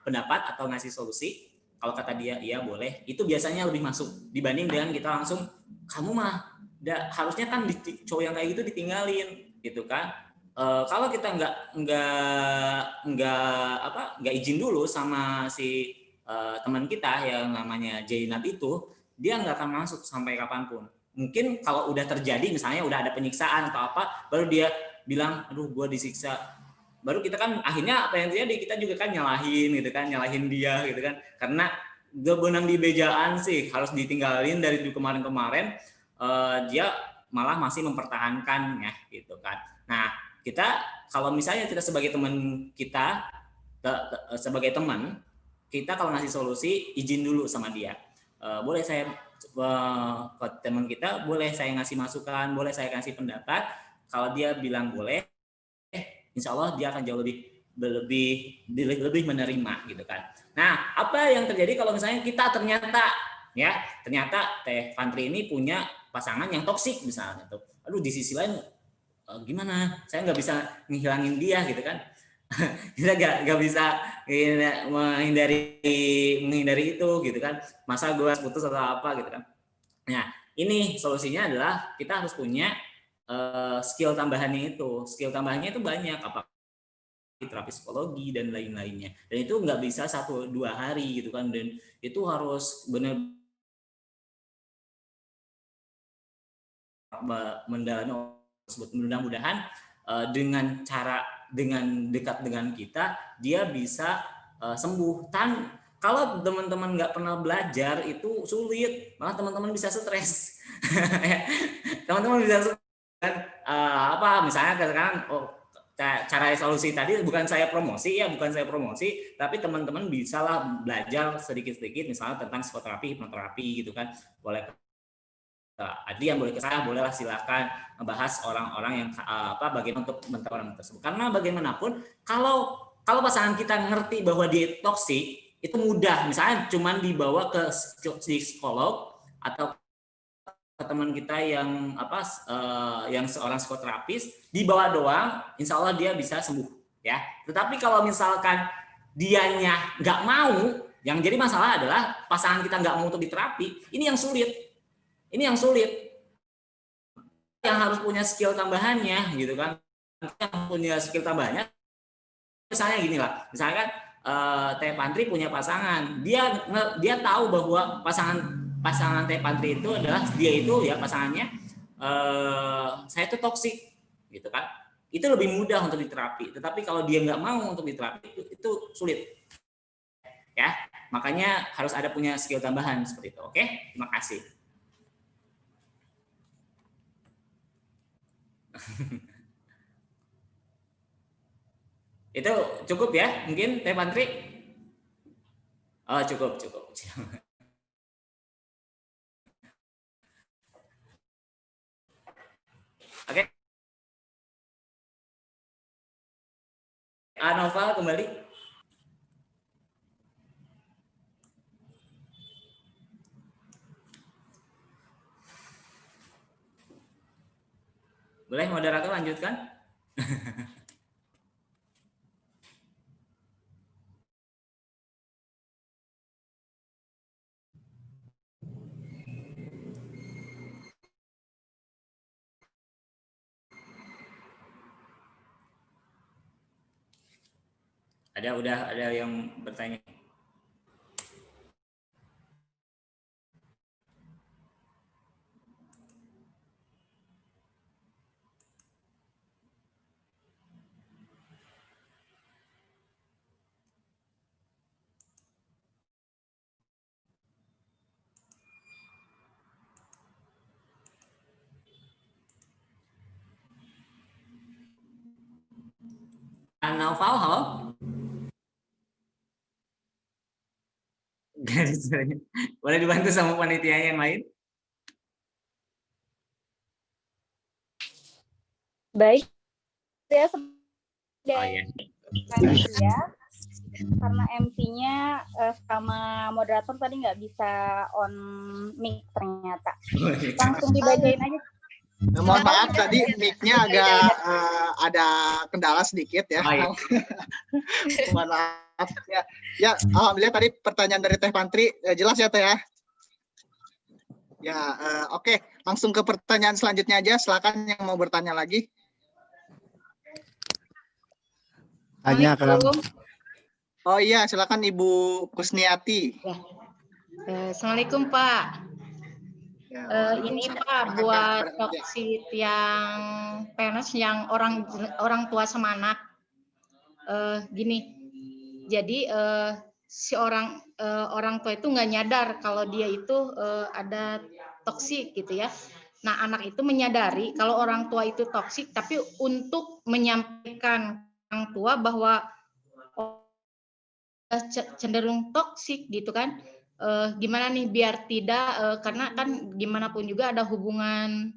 pendapat atau ngasih solusi. Kalau kata dia, iya boleh. Itu biasanya lebih masuk dibanding dengan kita langsung, kamu mah harusnya kan cowok yang kayak gitu ditinggalin gitu kan. Kalau kita nggak izin dulu sama si teman kita yang namanya Jainab itu, dia nggak akan masuk sampai kapanpun. Mungkin kalau udah terjadi misalnya udah ada penyiksaan atau apa, baru dia bilang, aduh gue disiksa. Baru kita kan akhirnya apa yang terjadi, kita juga kan nyalahin gitu kan, nyalahin dia gitu kan, karena gue benang di bejaan sih harus ditinggalin dari kemarin-kemarin. Dia malah masih mempertahankan ya gitu kan. Nah, kita kalau misalnya kita sebagai teman kita, sebagai teman kita kalau ngasih solusi, izin dulu sama dia. Boleh saya ke teman kita, boleh saya ngasih masukan, boleh saya kasih pendapat. Kalau dia bilang boleh, insya Allah dia akan jauh lebih menerima gitu kan. Nah, apa yang terjadi kalau misalnya kita ternyata Teh Fantri ini punya pasangan yang toksik misalnya tuh. Aduh, di sisi lain gimana? Saya nggak bisa menghilangin dia gitu kan. Kita nggak bisa menghindari itu gitu kan. Masa gue putus atau apa gitu kan. Nah, ini solusinya adalah kita harus punya skill tambahannya itu. Skill tambahannya itu banyak, apa terapi psikologi dan lain-lainnya. Dan itu nggak bisa 1-2 hari gitu kan. Dan itu harus benar mendalami tersebut. Mudah-mudahan dengan dekat dengan kita, dia bisa sembuh. Kalau teman-teman nggak pernah belajar itu sulit, malah teman-teman bisa stres. Teman-teman bisa stres. Misalnya katakan, cara solusi tadi bukan saya promosi, tapi teman-teman bisalah belajar sedikit-sedikit, misalnya tentang psikoterapi, hipnoterapi gitu kan, boleh Adrian boleh ke saya, bolehlah silakan membahas orang-orang yang bagaimana untuk mentor orang tersebut. Karena bagaimanapun kalau pasangan kita ngerti bahwa dia toksik, itu mudah. Misalnya cuman dibawa ke psikolog atau ke teman kita yang yang seorang psikoterapis, dibawa doang, insya Allah dia bisa sembuh ya. Tetapi kalau misalkan dianya nggak mau, yang jadi masalah adalah pasangan kita nggak mau untuk diterapi, ini yang sulit. Yang harus punya skill tambahannya gitu kan. Yang punya skill tambahannya, misalnya gini lah, misalkan Teh Fantri punya pasangan, dia tahu bahwa pasangan Teh Fantri itu adalah dia itu ya pasangannya saya itu toksik gitu kan. Itu lebih mudah untuk diterapi. Tetapi kalau dia nggak mau untuk diterapi, itu sulit ya. Makanya harus ada punya skill tambahan seperti itu. Oke, terima kasih. Itu cukup ya mungkin Teh Fantri? Oh, cukup. Oke. Noval kembali. Boleh moderator lanjutkan? Udah ada yang bertanya. Naufal, halo? Boleh dibantu sama panitia yang lain?
Baik, saya
iya.
panitia karena MC-nya sama moderator tadi nggak bisa on mic ternyata. Langsung dibacain aja.
Mohon maaf tadi mic-nya agak ada kendala sedikit ya. Mohon maaf ya. Ya, alhamdulillah tadi pertanyaan dari Teh Pantri jelas ya Teh ya. Ya, oke. Langsung ke pertanyaan selanjutnya aja. Silakan yang mau bertanya lagi.
Tanya Kang.
Oh iya, silakan Ibu Kusniati.
Assalamualaikum Pak.
Ya,
Ini Pak buat toksit yang PNS yang orang tua sama anak. Gini, jadi si orang tua itu nggak nyadar kalau dia itu ada toksik gitu ya. Nah anak itu menyadari kalau orang tua itu toksik, tapi untuk menyampaikan orang tua bahwa cenderung toksik gitu kan, gimana nih biar tidak, karena kan gimana pun juga ada hubungan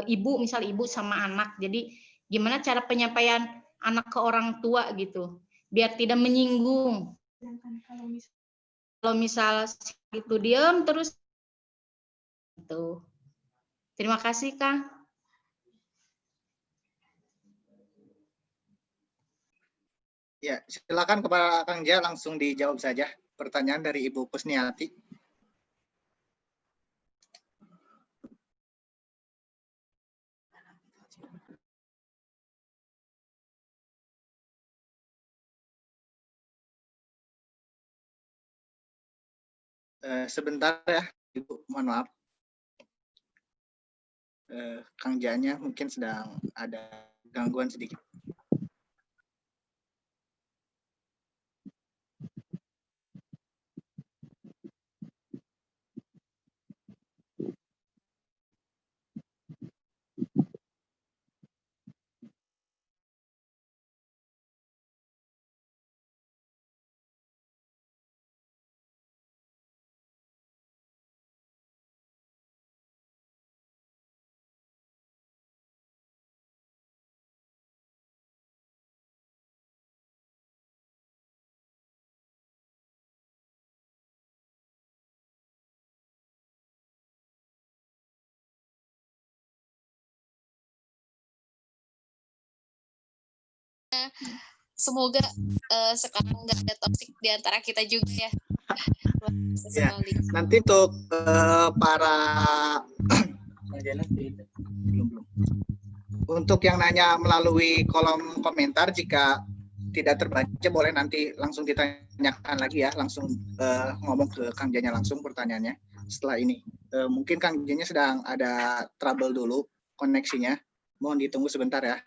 ibu, misal ibu sama anak, jadi gimana cara penyampaian anak ke orang tua gitu biar tidak menyinggung. Kalau misal itu diam terus itu. Terima kasih Kang.
Ya, silakan kepada Kang Ja langsung dijawab saja pertanyaan dari Ibu Kusniati. Sebentar ya, Ibu, mohon maaf. Kang Ja-nya mungkin sedang ada gangguan sedikit.
Semoga sekarang nggak ada toksik di antara kita juga ya.
Ya, nanti untuk para untuk yang nanya melalui kolom komentar, jika tidak terbaca boleh nanti langsung ditanyakan lagi ya, langsung ngomong ke Kang Janya langsung pertanyaannya setelah ini. Mungkin Kang Janya sedang ada trouble dulu koneksinya, mohon ditunggu sebentar ya.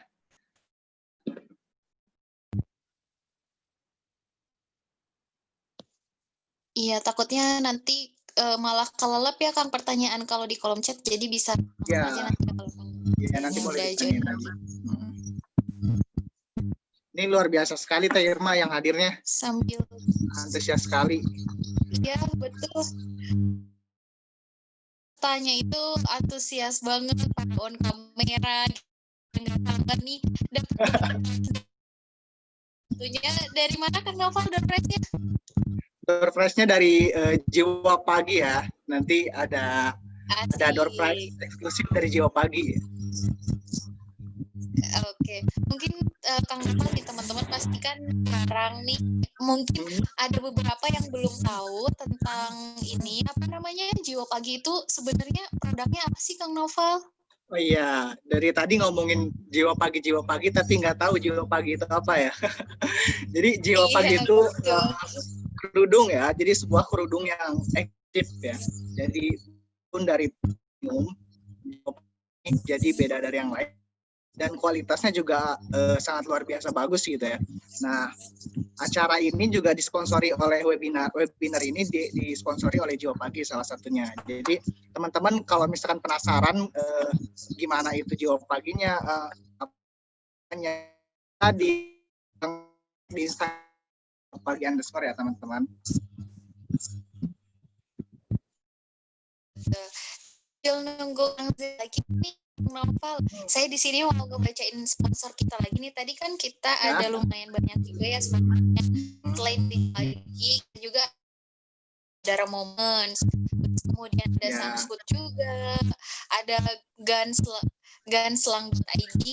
Iya, takutnya nanti malah kelelep ya Kang pertanyaan kalau di kolom chat, jadi bisa
Ya,
aja nanti kalau
ya nanti boleh
join
ditanyain lagi. Ini luar biasa sekali Teh Irma yang hadirnya.
sambil
Antusias sekali.
iya betul. Tanya itu antusias banget, pakai on kamera mendengarkan nih. Tentunya dari mana Kang Noval door prize-nya?
Door prize-nya dari Jiwa Pagi ya. Nanti ada door prize eksklusif dari Jiwa Pagi.
Oke, mungkin Kang Noval nih teman-teman pasti kan sekarang nih mungkin ada beberapa yang belum tahu tentang ini apa namanya Jiwa Pagi itu sebenarnya produknya apa sih Kang Noval?
Oh iya, dari tadi ngomongin Jiwa Pagi, tapi nggak tahu Jiwa Pagi itu apa ya. Jadi Jiwa Pagi itu kerudung ya, jadi sebuah kerudung yang aktif ya. Jadi pun dari umum, jadi beda dari yang lain. Dan kualitasnya juga sangat luar biasa bagus gitu ya. Nah, acara ini juga disponsori oleh webinar ini disponsori oleh Jiwa Pagi salah satunya. Jadi teman-teman kalau misalkan penasaran gimana itu Jiwa Paginya, di Instagram Pagi _ ya teman-teman.
Nunggu lagi nih Noval. Saya di sini mau ngebacain sponsor kita lagi nih. Tadi kan kita ada lumayan banyak juga ya sponsornya. Selain Pagi juga Dara Moments, kemudian ada Samsfood juga, ada Ganslang.id,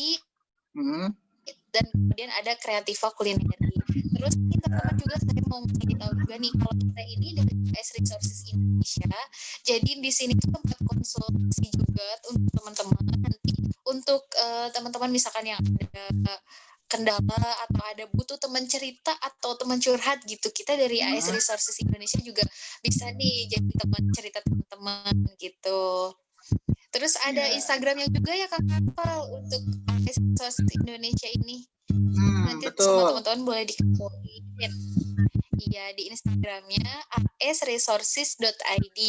dan kemudian ada Kreativa Kulineri. Terus teman-teman juga saya mau ngasih tahu juga nih kalau kita ini dari AS Resources Indonesia, jadi di sini tuh tempat konsultasi juga untuk teman-teman nanti untuk teman-teman misalkan yang ada kendala atau ada butuh teman cerita atau teman curhat gitu, kita dari AS Resources Indonesia juga bisa nih jadi teman cerita teman-teman gitu. Terus ada Instagramnya juga ya Kang Noval untuk AS Resources Indonesia ini. Nanti semua teman-teman boleh dikepoin. Iya, di Instagramnya asresources.id.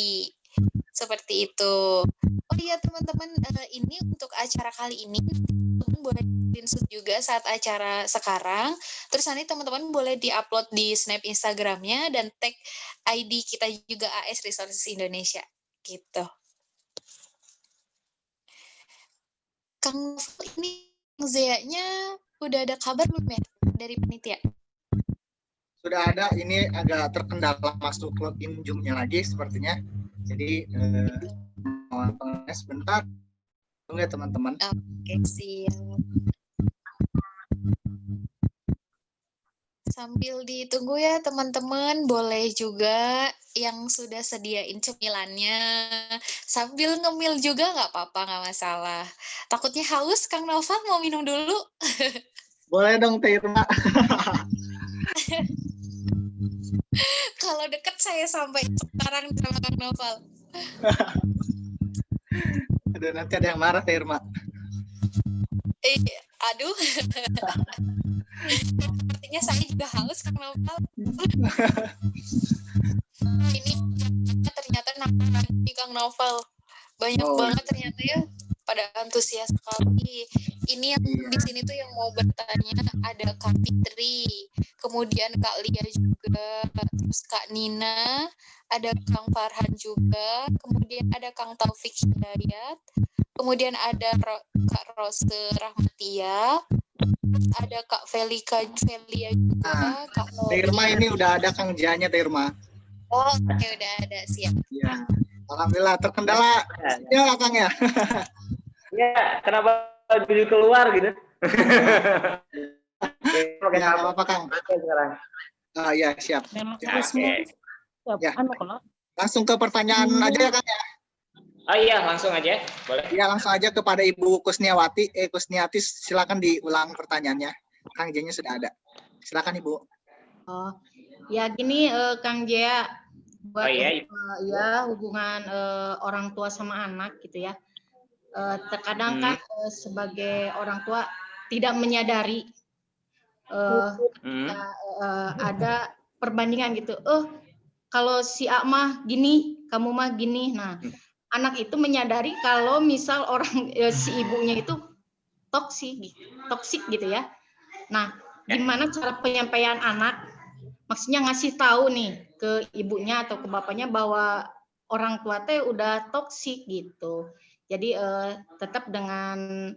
Seperti itu. Oh iya teman-teman, ini untuk acara kali ini teman-teman boleh screenshot juga saat acara sekarang. Terus nanti teman-teman boleh diupload di snap Instagramnya dan tag ID kita juga AS Resources Indonesia. Gitu. Kang Noval ini Zea-nya udah ada kabar belum ya dari panitia?
Sudah ada, ini agak terkendala masuk login Zoom-nya lagi sepertinya. Jadi sebentar. Tunggu ya teman-teman.
Oke, siap. Sambil ditunggu ya teman-teman, boleh juga yang sudah sediain cemilannya sambil ngemil juga nggak apa-apa, nggak masalah. Takutnya haus, Kang Noval mau minum dulu?
Boleh dong Teh Irma.
Kalau deket saya sampai sekarang sama Kang Noval.
Aduh, nanti ada yang marah Teh Irma.
Aduh. Sepertinya saya juga haus Kang Noval. Ini ternyata nampak di Kang Noval. Banyak banget ternyata ya. Pada antusias sekali. Ini yang di sini tuh yang mau bertanya ada Kak Fitri, kemudian Kak Lia juga, terus Kak Nina, ada Kang Farhan juga, kemudian ada Kang Taufik Hidayat, kemudian ada Kak Rose Rahmatia, ada Kak Velia juga, Kak Nori.
Irma ini udah ada Kang Janya Irma.
Oh, oke, udah ada, siap.
Ya. Alhamdulillah terkendala. Ya, Kang ya.
Ya, kenapa jadi keluar gitu?
Ya, apa Kang?
Sekarang.
Ya, siap.
Oke.
Ya. Langsung ke pertanyaan aja ya Kang ya.
Oh iya, langsung aja. Boleh.
Ya, langsung aja kepada Ibu Kusniati, silakan diulang pertanyaannya. Kang Jenya sudah ada. Silakan Ibu.
Oh, ya gini Kang Jaya, buat hubungan orang tua sama anak gitu ya. Terkadang kan sebagai orang tua tidak menyadari ada perbandingan gitu. Kalau si A mah gini, kamu mah gini. Nah, anak itu menyadari kalau misal orang si ibunya itu toksik gitu ya. Nah, gimana cara penyampaian anak? Maksudnya ngasih tahu nih ke ibunya atau ke bapaknya bahwa orang tua teh udah toksik gitu. Jadi tetap dengan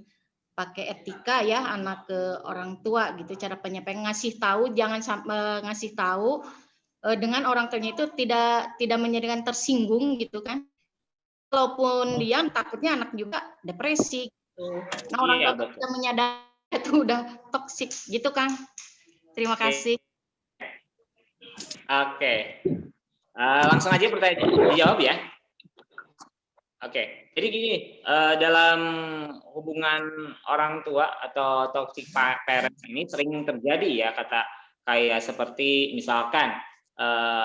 pakai etika ya anak ke orang tua gitu, cara penyampaian, ngasih tahu, jangan ngasih tahu dengan orang tuanya itu tidak menjadikan tersinggung gitu kan. Walaupun diam, takutnya anak juga depresi gitu. Nah, orang tua sudah menyadari itu udah toksik gitu Kang. Terima kasih.
Oke. Langsung aja pertanyaan dijawab ya. Oke. Jadi gini, dalam hubungan orang tua atau toxic parents ini sering terjadi ya, kayak seperti misalkan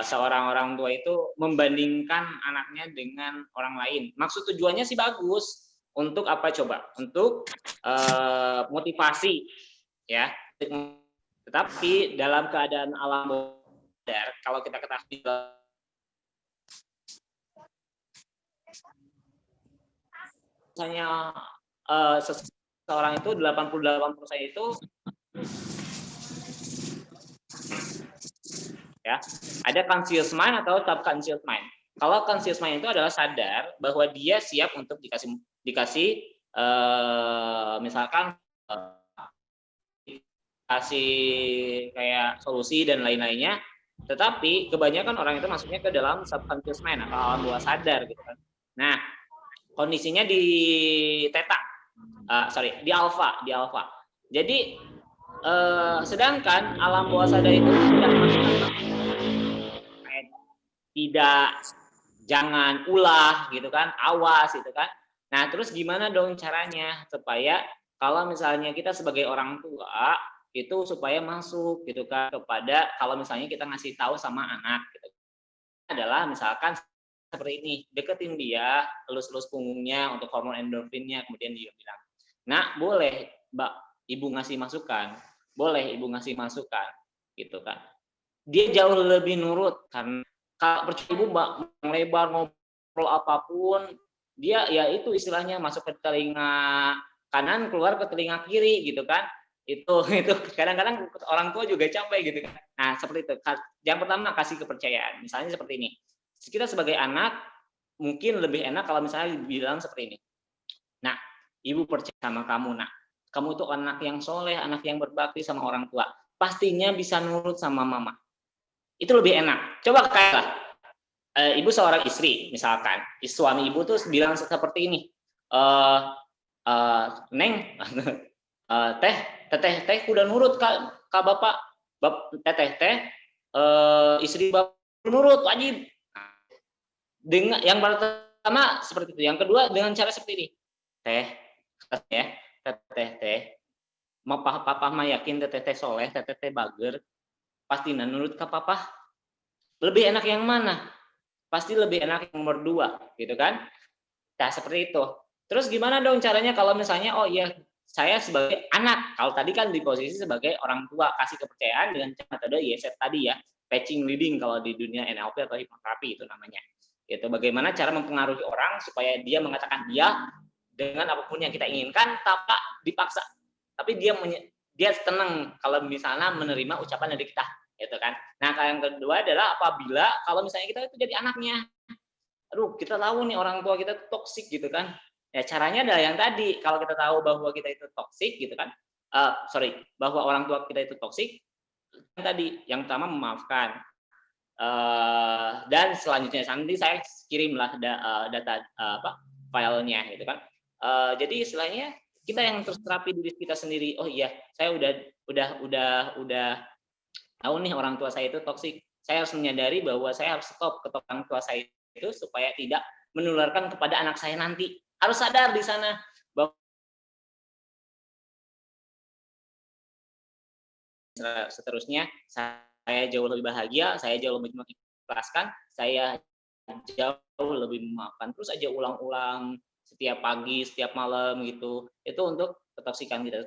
seorang orang tua itu membandingkan anaknya dengan orang lain. Maksud tujuannya sih bagus. Untuk apa coba? Untuk motivasi ya. Tetapi dalam keadaan alam sadar, kalau kita ketahui misalnya seseorang itu 88% itu ya, ada conscious mind atau subconscious mind. Kalau conscious mind itu adalah sadar bahwa dia siap untuk dikasih misalkan kasih kayak solusi dan lain-lainnya, tetapi kebanyakan orang itu masuknya ke dalam subconscious mind atau alam bawah sadar gitu kan. Nah, kondisinya di theta, di alpha, Jadi sedangkan alam bawah sadar itu tidak, jangan, ulah gitu kan, awas gitu kan. Nah, terus gimana dong caranya supaya kalau misalnya kita sebagai orang tua itu supaya masuk gitu kan kepada, kalau misalnya kita ngasih tahu sama anak gitu, adalah misalkan seperti ini, deketin dia, elus-elus punggungnya untuk hormon endorfinnya, kemudian dia bilang, "Nak, boleh Mbak Ibu ngasih masukan, boleh Ibu ngasih masukan," gitu kan. Dia jauh lebih nurut karena kalau percaya Ibu Mbak melebar ngobrol apapun, dia ya itu istilahnya masuk ke telinga kanan, keluar ke telinga kiri gitu kan. Itu kadang-kadang orang tua juga capek gitu kan. Nah, seperti itu. Yang pertama, kasih kepercayaan. Misalnya seperti ini. Kita sebagai anak mungkin lebih enak kalau misalnya bilang seperti ini. Nah, Ibu percaya sama kamu, Nak. Kamu itu anak yang soleh, anak yang berbakti sama orang tua. Pastinya bisa nurut sama mama. Itu lebih enak. Coba kayak Ibu seorang istri, misalkan. Suami Ibu tuh bilang seperti ini. Neng, teteh udah nurut kak bapak, teteh istri bapak nurut, wajib. Dengan yang pertama seperti itu, yang kedua dengan cara seperti ini, teteh papa mah yakin teteh soleh, teteh bager, pasti nurut ke papa. Lebih enak yang mana? Pasti lebih enak yang nomor 2 gitu kan. Nah, seperti itu. Terus gimana dong caranya kalau misalnya, oh iya saya sebagai anak, kalau tadi kan di posisi sebagai orang tua, kasih kepercayaan dengan metode YSET tadi ya, patching leading kalau di dunia NLP atau hipnoterapi itu namanya. Itu bagaimana cara mempengaruhi orang supaya dia mengatakan dia dengan apapun yang kita inginkan tanpa dipaksa. Tapi dia tenang kalau misalnya menerima ucapan dari kita, gitu kan. Nah, yang kedua adalah apabila kalau misalnya kita itu jadi anaknya, aduh kita tahu nih orang tua kita toksik gitu kan. Ya caranya adalah yang tadi, kalau kita tahu bahwa kita itu toksik gitu kan, bahwa orang tua kita itu toksik, yang tadi yang pertama memaafkan, dan selanjutnya nanti saya kirimlah data filenya gitu kan. Jadi istilahnya kita yang terus terapi diri kita sendiri. Oh iya, saya udah tahu nih orang tua saya itu toksik. Saya harus menyadari bahwa saya harus stop ke orang tua saya itu supaya tidak menularkan kepada anak saya nanti. Harus sadar di sana bahwa seterusnya saya jauh lebih bahagia, saya jauh lebih mengikhlaskan, saya jauh lebih memaafkan. Terus aja ulang-ulang setiap pagi, setiap malam gitu. Itu untuk ketoksikan kita.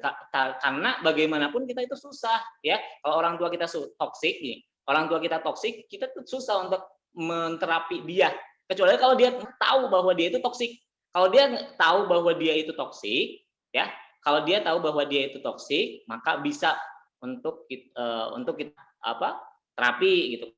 Karena bagaimanapun kita itu susah ya. Kalau orang tua kita toksik nih, orang tua kita toksik, kita tuh susah untuk menterapi dia. Kecuali kalau dia tahu bahwa dia itu toksik. Kalau dia tahu bahwa dia itu toksik, ya, kalau dia tahu bahwa dia itu toksik, maka bisa untuk kita terapi gitu.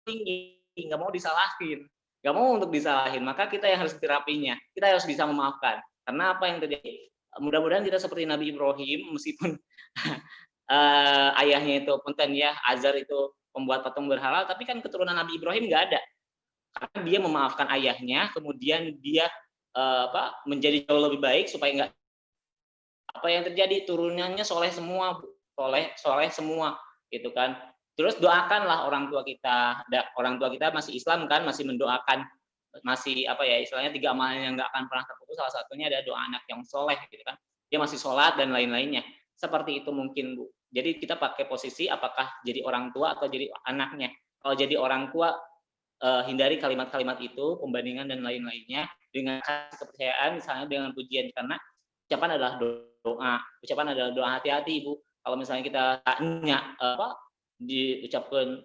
Tinggi, nggak mau disalahin, nggak mau untuk disalahin, maka kita yang harus terapinya. Kita harus bisa memaafkan. Karena apa yang terjadi? mudah-mudahan kita seperti Nabi Ibrahim, meskipun ayahnya itu punten ya, Azar itu pembuat patung berhala, tapi kan keturunan Nabi Ibrahim nggak ada. Karena dia memaafkan ayahnya, kemudian dia menjadi jauh lebih baik supaya nggak apa yang terjadi, turunannya soleh semua, soleh semua, gitu kan. Terus doakanlah orang tua kita. Orang tua kita masih Islam kan, masih mendoakan, masih istilahnya 3 amalan yang nggak akan pernah terputus. Salah satunya ada doa anak yang soleh, gitu kan. Dia masih sholat dan lain-lainnya. Seperti itu mungkin, Bu. Jadi kita pakai posisi apakah jadi orang tua atau jadi anaknya. Kalau jadi orang tua, hindari kalimat-kalimat itu, pembandingan dan lain-lainnya dengan kepercayaan, misalnya dengan pujian, karena ucapan adalah doa. Ucapan adalah doa, hati-hati, Ibu. Kalau misalnya kita tanya diucapkan,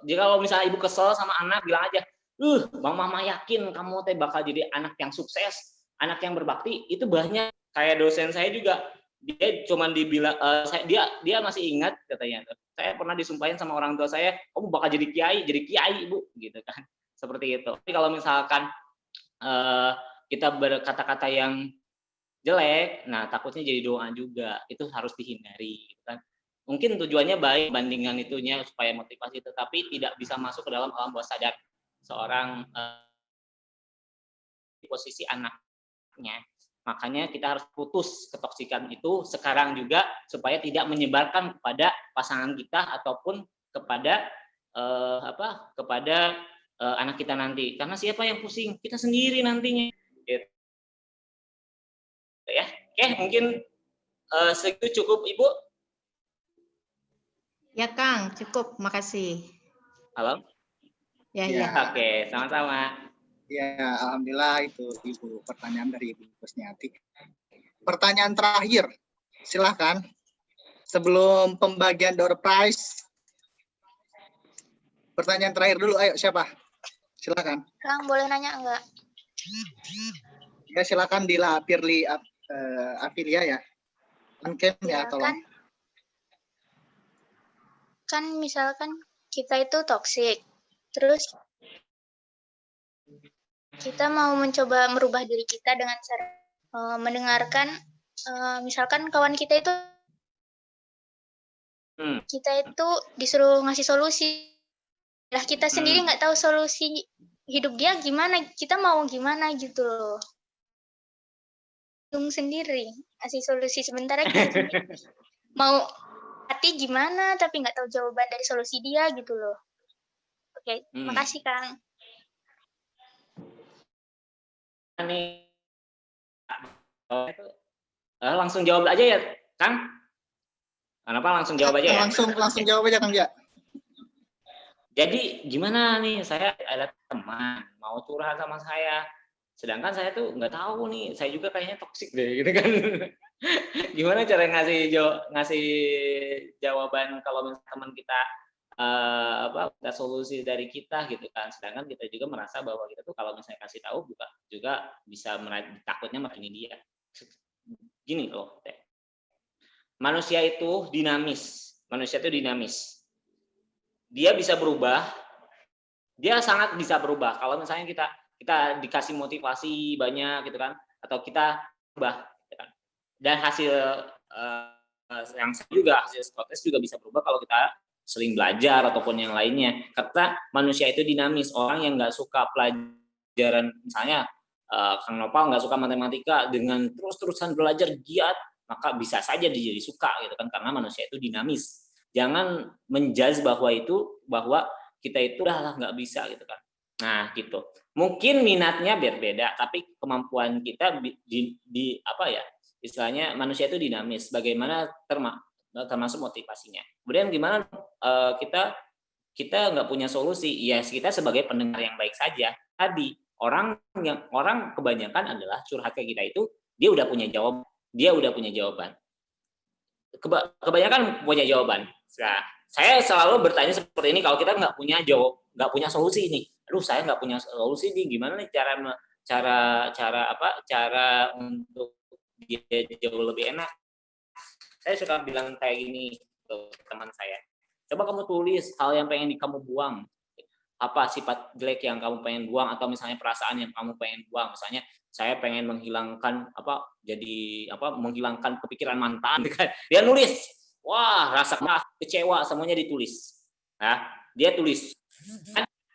jadi kalau misalnya ibu kesel sama anak, bilang aja, Bang Mama yakin kamu teh bakal jadi anak yang sukses, anak yang berbakti. Itu banyak. Kayak dosen saya juga, dia cuman dibilang, dia masih ingat katanya, saya pernah disumpahin sama orang tua saya, kamu bakal jadi kiai Ibu, gitu kan. Seperti itu. Tapi kalau misalkan kita berkata-kata yang jelek, nah takutnya jadi doa juga. Itu harus dihindari, gitu kan. Mungkin tujuannya baik, bandingan itunya supaya motivasi, tetapi tidak bisa masuk ke dalam alam bawah sadar seorang posisi anaknya. Makanya kita harus putus ketoksikan itu sekarang juga, supaya tidak menyebarkan kepada pasangan kita ataupun kepada anak kita nanti. Karena siapa yang pusing? Kita sendiri nantinya. Gitu. Ya, oke, mungkin segitu cukup, Ibu.
Ya Kang, cukup, makasih.
Halo?
Ya.
Oke, sama-sama.
Ya, alhamdulillah itu Ibu, pertanyaan dari Ibu Kusniati. Pertanyaan terakhir, silahkan. Sebelum pembagian door prize, pertanyaan terakhir dulu, ayo siapa? Silakan.
Kang, boleh nanya enggak?
Ya, silakan Dila Firly Afilia ya. Angkem ya, tolong.
Kan misalkan kita itu toksik, terus kita mau mencoba merubah diri kita dengan cara mendengarkan, misalkan kawan kita itu disuruh ngasih solusi, lah kita sendiri nggak tahu solusi hidup dia gimana, kita mau gimana gitu loh. Bingung sendiri, ngasih solusi sementara kita sendiri mau hati gimana tapi nggak tahu jawaban dari solusi dia gitu loh. Oke, makasih Kang.
Ini langsung jawab aja ya, Kang. Kenapa langsung jawab aja ya?
Langsung jawab aja, Kang ya.
Jadi gimana nih, saya ada teman mau curhat sama saya, sedangkan saya tuh nggak tahu nih, saya juga kayaknya toksik deh, gitu kan. Gimana cara ngasih jawaban kalau misalnya teman kita ada solusi dari kita, gitu kan. Sedangkan kita juga merasa bahwa kita tuh kalau misalnya kasih tahu juga bisa takutnya merakini dia. Gini loh, manusia itu dinamis. Dia bisa berubah. Dia sangat bisa berubah. Kalau misalnya kita dikasih motivasi banyak, gitu kan, atau kita berubah, gitu kan. Dan hasil yang juga hasil psikotes juga bisa berubah kalau kita sering belajar ataupun yang lainnya. Karena manusia itu dinamis. Orang yang nggak suka pelajaran, misalnya Kang Nopal nggak suka matematika, dengan terus-terusan belajar giat, maka bisa saja dia jadi suka, gitu kan, karena manusia itu dinamis. Jangan menjudge bahwa kita itu udah nggak bisa, gitu kan. Nah, gitu. Mungkin minatnya berbeda, tapi kemampuan kita istilahnya manusia itu dinamis. Bagaimana termasuk motivasinya. Kemudian gimana kita nggak punya solusi? Ya, kita sebagai pendengar yang baik saja. Tadi orang kebanyakan adalah curhat ke kita itu dia udah punya jawaban. Kebanyakan punya jawaban. Nah, saya selalu bertanya seperti ini, kalau kita nggak punya solusi nih. Aduh, saya nggak punya solusi nih, gimana nih cara untuk dia jauh lebih enak. Saya suka bilang kayak gini ke teman saya. Coba kamu tulis hal yang pengen kamu buang. apa sifat jelek yang kamu pengen buang, atau misalnya perasaan yang kamu pengen buang. Misalnya saya pengen menghilangkan menghilangkan kepikiran mantan. Dia nulis, wah rasa kecewa semuanya ditulis. Nah, dia tulis.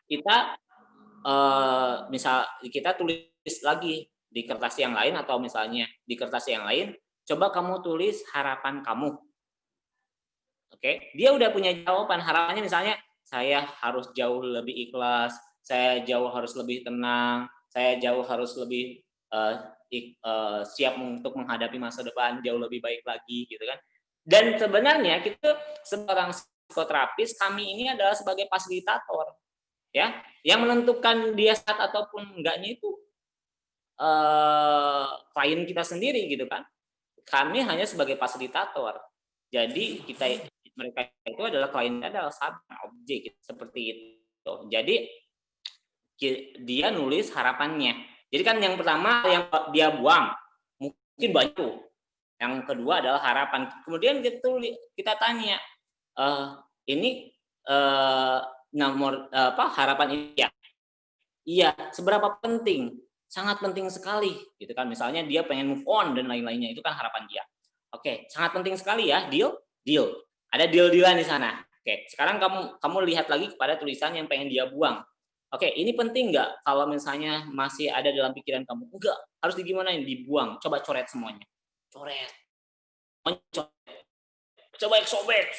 Kita misal kita tulis lagi di kertas yang lain, atau misalnya di kertas yang lain, coba kamu tulis harapan kamu. Oke, dia udah punya jawaban. Harapannya misalnya saya harus jauh lebih ikhlas, saya jauh harus lebih tenang, saya jauh harus lebih siap untuk menghadapi masa depan jauh lebih baik lagi, gitu kan. Dan sebenarnya kita seorang psikoterapis, kami ini adalah sebagai fasilitator, ya, yang menentukan dia saat ataupun enggaknya itu klien kita sendiri, gitu kan. Kami hanya sebagai fasilitator. Jadi mereka itu adalah klien, adalah objek seperti itu. Jadi dia nulis harapannya. Jadi kan yang pertama yang dia buang mungkin banyak. Yang kedua adalah harapan. Kemudian kita tanya, ini nomor harapan ini ya? Iya, seberapa penting? Sangat penting sekali, gitu kan. Misalnya dia pengen move on dan lain-lainnya, itu kan harapan dia. Oke, sangat penting sekali ya, deal. Ada deal-dealan di sana. Oke, sekarang kamu lihat lagi kepada tulisan yang pengen dia buang. Oke, ini penting nggak? Kalau misalnya masih ada dalam pikiran kamu, enggak, harus digimanain, dibuang. Coba coret semuanya. Coret. Coba sobek.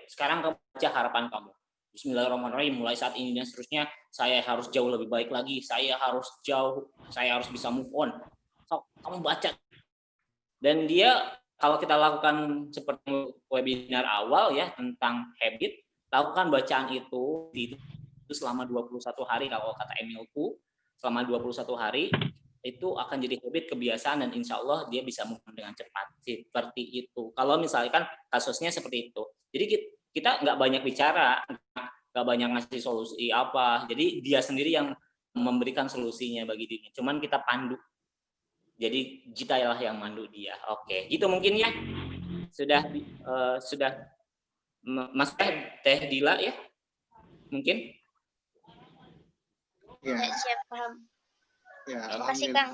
Sekarang kamu baca harapan kamu. Bismillahirrahmanirrahim, mulai saat ini dan seterusnya, saya harus jauh lebih baik lagi, saya harus bisa move on. Kamu baca. Dan dia, kalau kita lakukan seperti webinar awal ya tentang habit, lakukan bacaan itu selama 21 hari, kalau kata Emilku, selama 21 hari itu akan jadi habit, kebiasaan, dan insya Allah dia bisa move on dengan cepat. Seperti itu. Kalau misalkan kasusnya seperti itu. Jadi kita nggak banyak bicara, nggak banyak ngasih solusi apa. Jadi dia sendiri yang memberikan solusinya bagi dirinya. Cuman kita pandu. Jadi kita lah yang mandu dia. Oke, gitu mungkin ya. Sudah Mas Teh Dila ya? Mungkin?
Ya, siap, paham.
Ya,
terima kasih Kang.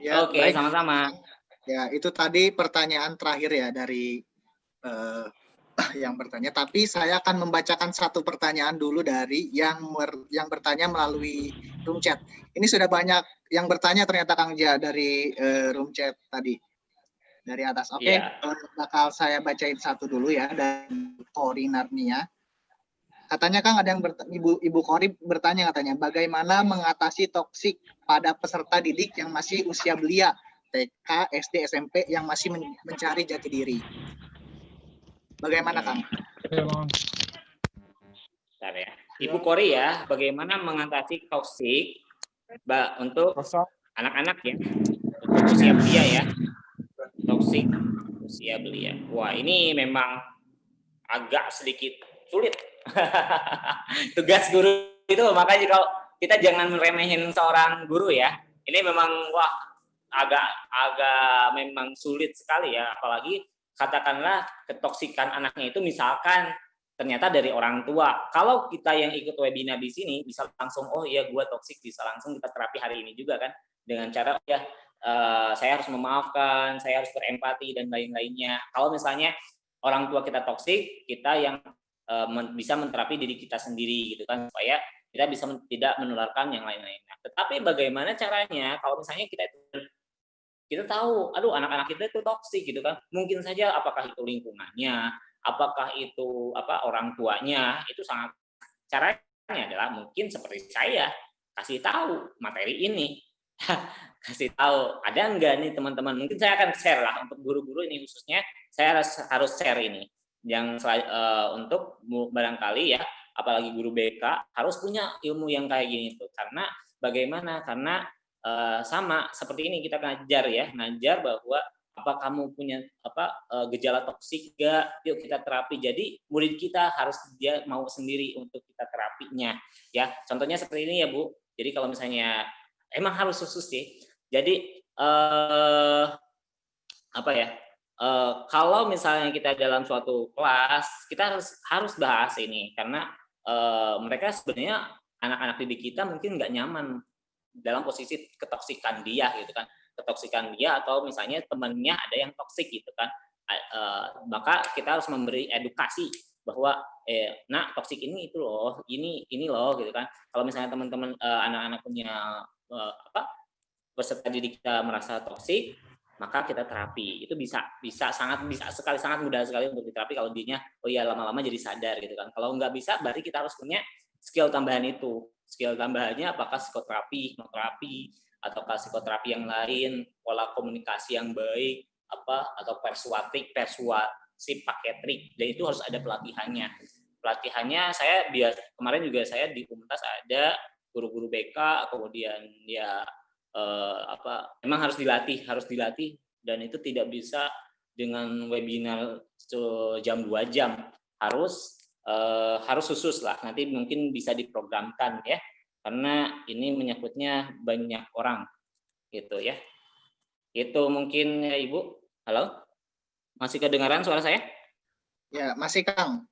Ya,
oke, sama-sama.
Ya, itu tadi pertanyaan terakhir ya dari yang bertanya. Tapi saya akan membacakan satu pertanyaan dulu dari yang bertanya melalui room chat. Ini sudah banyak yang bertanya ternyata Kang Ja dari room chat tadi. Dari atas. Oke, bakal saya bacain satu dulu ya dari Kori Narnia. Katanya Kang, ada yang Ibu Kori bertanya, katanya bagaimana mengatasi toksik pada peserta didik yang masih usia belia, TK, SD, SMP, yang masih mencari jati diri. Bagaimana Kang?
Bentar ya. Ibu Kori ya, bagaimana mengatasi toksik untuk anak-anak ya, untuk usia belia ya, toksik usia belia. Wah, ini memang agak sedikit sulit. Tugas guru itu, makanya kalau kita jangan meremehin seorang guru ya. Ini memang agak memang sulit sekali ya, apalagi katakanlah ketoksikan anaknya itu misalkan ternyata dari orang tua. Kalau kita yang ikut webinar di sini bisa langsung, oh iya gua toksik, bisa langsung kita terapi hari ini juga kan, dengan cara ya saya harus memaafkan, saya harus berempati dan lain-lainnya. Kalau misalnya orang tua kita toksik, kita yang bisa menterapi diri kita sendiri gitu kan, supaya kita bisa tidak menularkan yang lain-lainnya. Tetapi bagaimana caranya kalau misalnya kita tahu, aduh anak-anak kita itu toksik gitu kan, mungkin saja apakah itu lingkungannya, apakah itu orang tuanya, itu sangat, caranya adalah mungkin seperti saya kasih tahu materi ini. Kasih tahu, ada enggak nih teman-teman, mungkin saya akan share lah untuk guru-guru ini khususnya, saya harus share ini yang untuk barangkali ya, apalagi guru BK harus punya ilmu yang kayak gini tuh. Karena bagaimana? Karena sama seperti ini kita ngajar bahwa apa kamu punya gejala toksik enggak? Yuk kita terapi. Jadi murid kita harus dia mau sendiri untuk kita terapinya ya. Contohnya seperti ini ya Bu. Jadi kalau misalnya emang harus khusus sih. Jadi kalau misalnya kita dalam suatu kelas, kita harus bahas ini, karena mereka sebenarnya anak-anak didik kita mungkin nggak nyaman dalam posisi ketoksikan dia gitu kan, ketoksikan dia atau misalnya temannya ada yang toksik gitu kan. Maka kita harus memberi edukasi bahwa nak toksik ini itu loh, ini loh gitu kan. Kalau misalnya teman-teman anak-anak punya peserta didik kita merasa toksik, maka kita terapi. Itu bisa sangat mudah sekali untuk diterapi kalau dianya lama-lama jadi sadar gitu kan. Kalau nggak bisa berarti kita harus punya skill tambahan itu. Skill tambahannya apakah psikoterapi, hipnoterapi, ataukah psikoterapi yang lain, pola komunikasi yang baik, atau persuasif pakai trik. Dan itu harus ada pelatihannya. Pelatihannya saya kemarin juga saya di Untas ada guru-guru BK, kemudian memang harus dilatih dan itu tidak bisa dengan webinar jam 2 jam, harus khusus lah, nanti mungkin bisa diprogramkan ya, karena ini menyangkutnya banyak orang gitu ya. Itu mungkin ya Ibu. Halo, masih kedengaran suara saya?
Ya, masih Kang.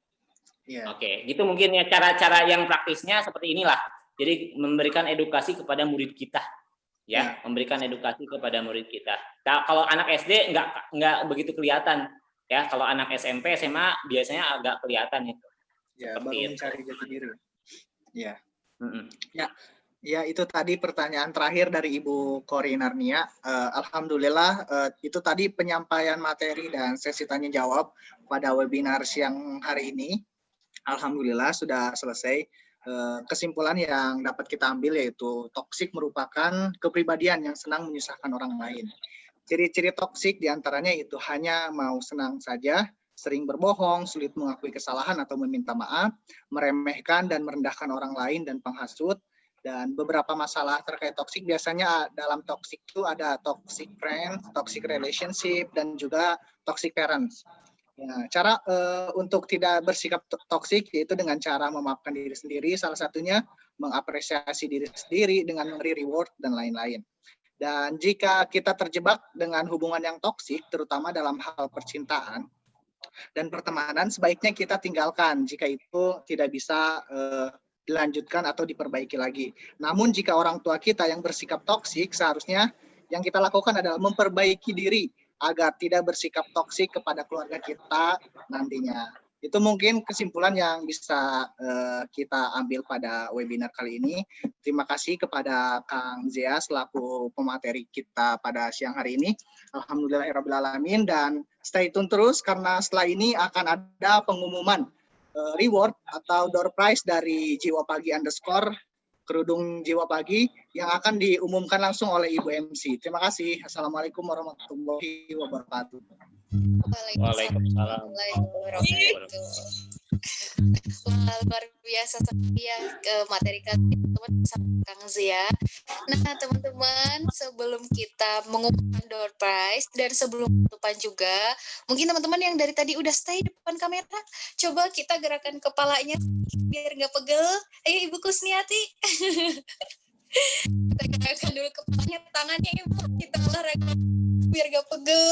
Ya.
Oke, gitu mungkin ya cara-cara yang praktisnya seperti inilah. Jadi memberikan edukasi kepada murid kita. Ya, memberikan edukasi kepada murid kita. Nah, kalau anak SD nggak begitu kelihatan, ya. Kalau anak SMP, SMA biasanya agak kelihatan itu.
Ya, baru mencari jati diri. Ya.
Ya.
Ya, itu tadi pertanyaan terakhir dari Ibu Kori Narnia. Alhamdulillah, itu tadi penyampaian materi dan sesi tanya jawab pada webinar siang hari ini. Alhamdulillah sudah selesai. Kesimpulan yang dapat kita ambil yaitu toksik merupakan kepribadian yang senang menyusahkan orang lain. Ciri-ciri toksik diantaranya itu hanya mau senang saja, sering berbohong, sulit mengakui kesalahan atau meminta maaf, meremehkan dan merendahkan orang lain dan penghasut. Dan beberapa masalah terkait toksik biasanya dalam toksik itu ada toxic friends, toxic relationship, dan juga toxic parents. Ya, cara untuk tidak bersikap toksik yaitu dengan cara memaafkan diri sendiri, salah satunya mengapresiasi diri sendiri dengan memberi reward dan lain-lain. Dan jika kita terjebak dengan hubungan yang toksik, terutama dalam hal percintaan dan pertemanan, sebaiknya kita tinggalkan jika itu tidak bisa dilanjutkan atau diperbaiki lagi. Namun jika orang tua kita yang bersikap toksik, seharusnya yang kita lakukan adalah memperbaiki diri agar tidak bersikap toksik kepada keluarga kita nantinya. Itu mungkin kesimpulan yang bisa kita ambil pada webinar kali ini. Terima kasih kepada Kang Zia selaku pemateri kita pada siang hari ini. Alhamdulillahirrabbilalamin, dan stay tune terus karena setelah ini akan ada pengumuman reward atau door prize dari Jiwa Pagi _ kerudung Jiwa Pagi yang akan diumumkan langsung oleh Ibu MC. Terima kasih. Assalamualaikum warahmatullahi wabarakatuh.
Waalaikumsalam.
Luar biasa sekali ya materi teman-teman sama Kang Zia. Nah teman-teman, sebelum kita mengumumkan door prize dan sebelum penutupan juga, mungkin teman-teman yang dari tadi udah stay depan kamera, coba kita gerakan kepalanya biar nggak pegel. Ayo Ibu Kusniati. Kita gerakan dulu kepalanya, tangannya Ibu, kita olahraga biar nggak pegel.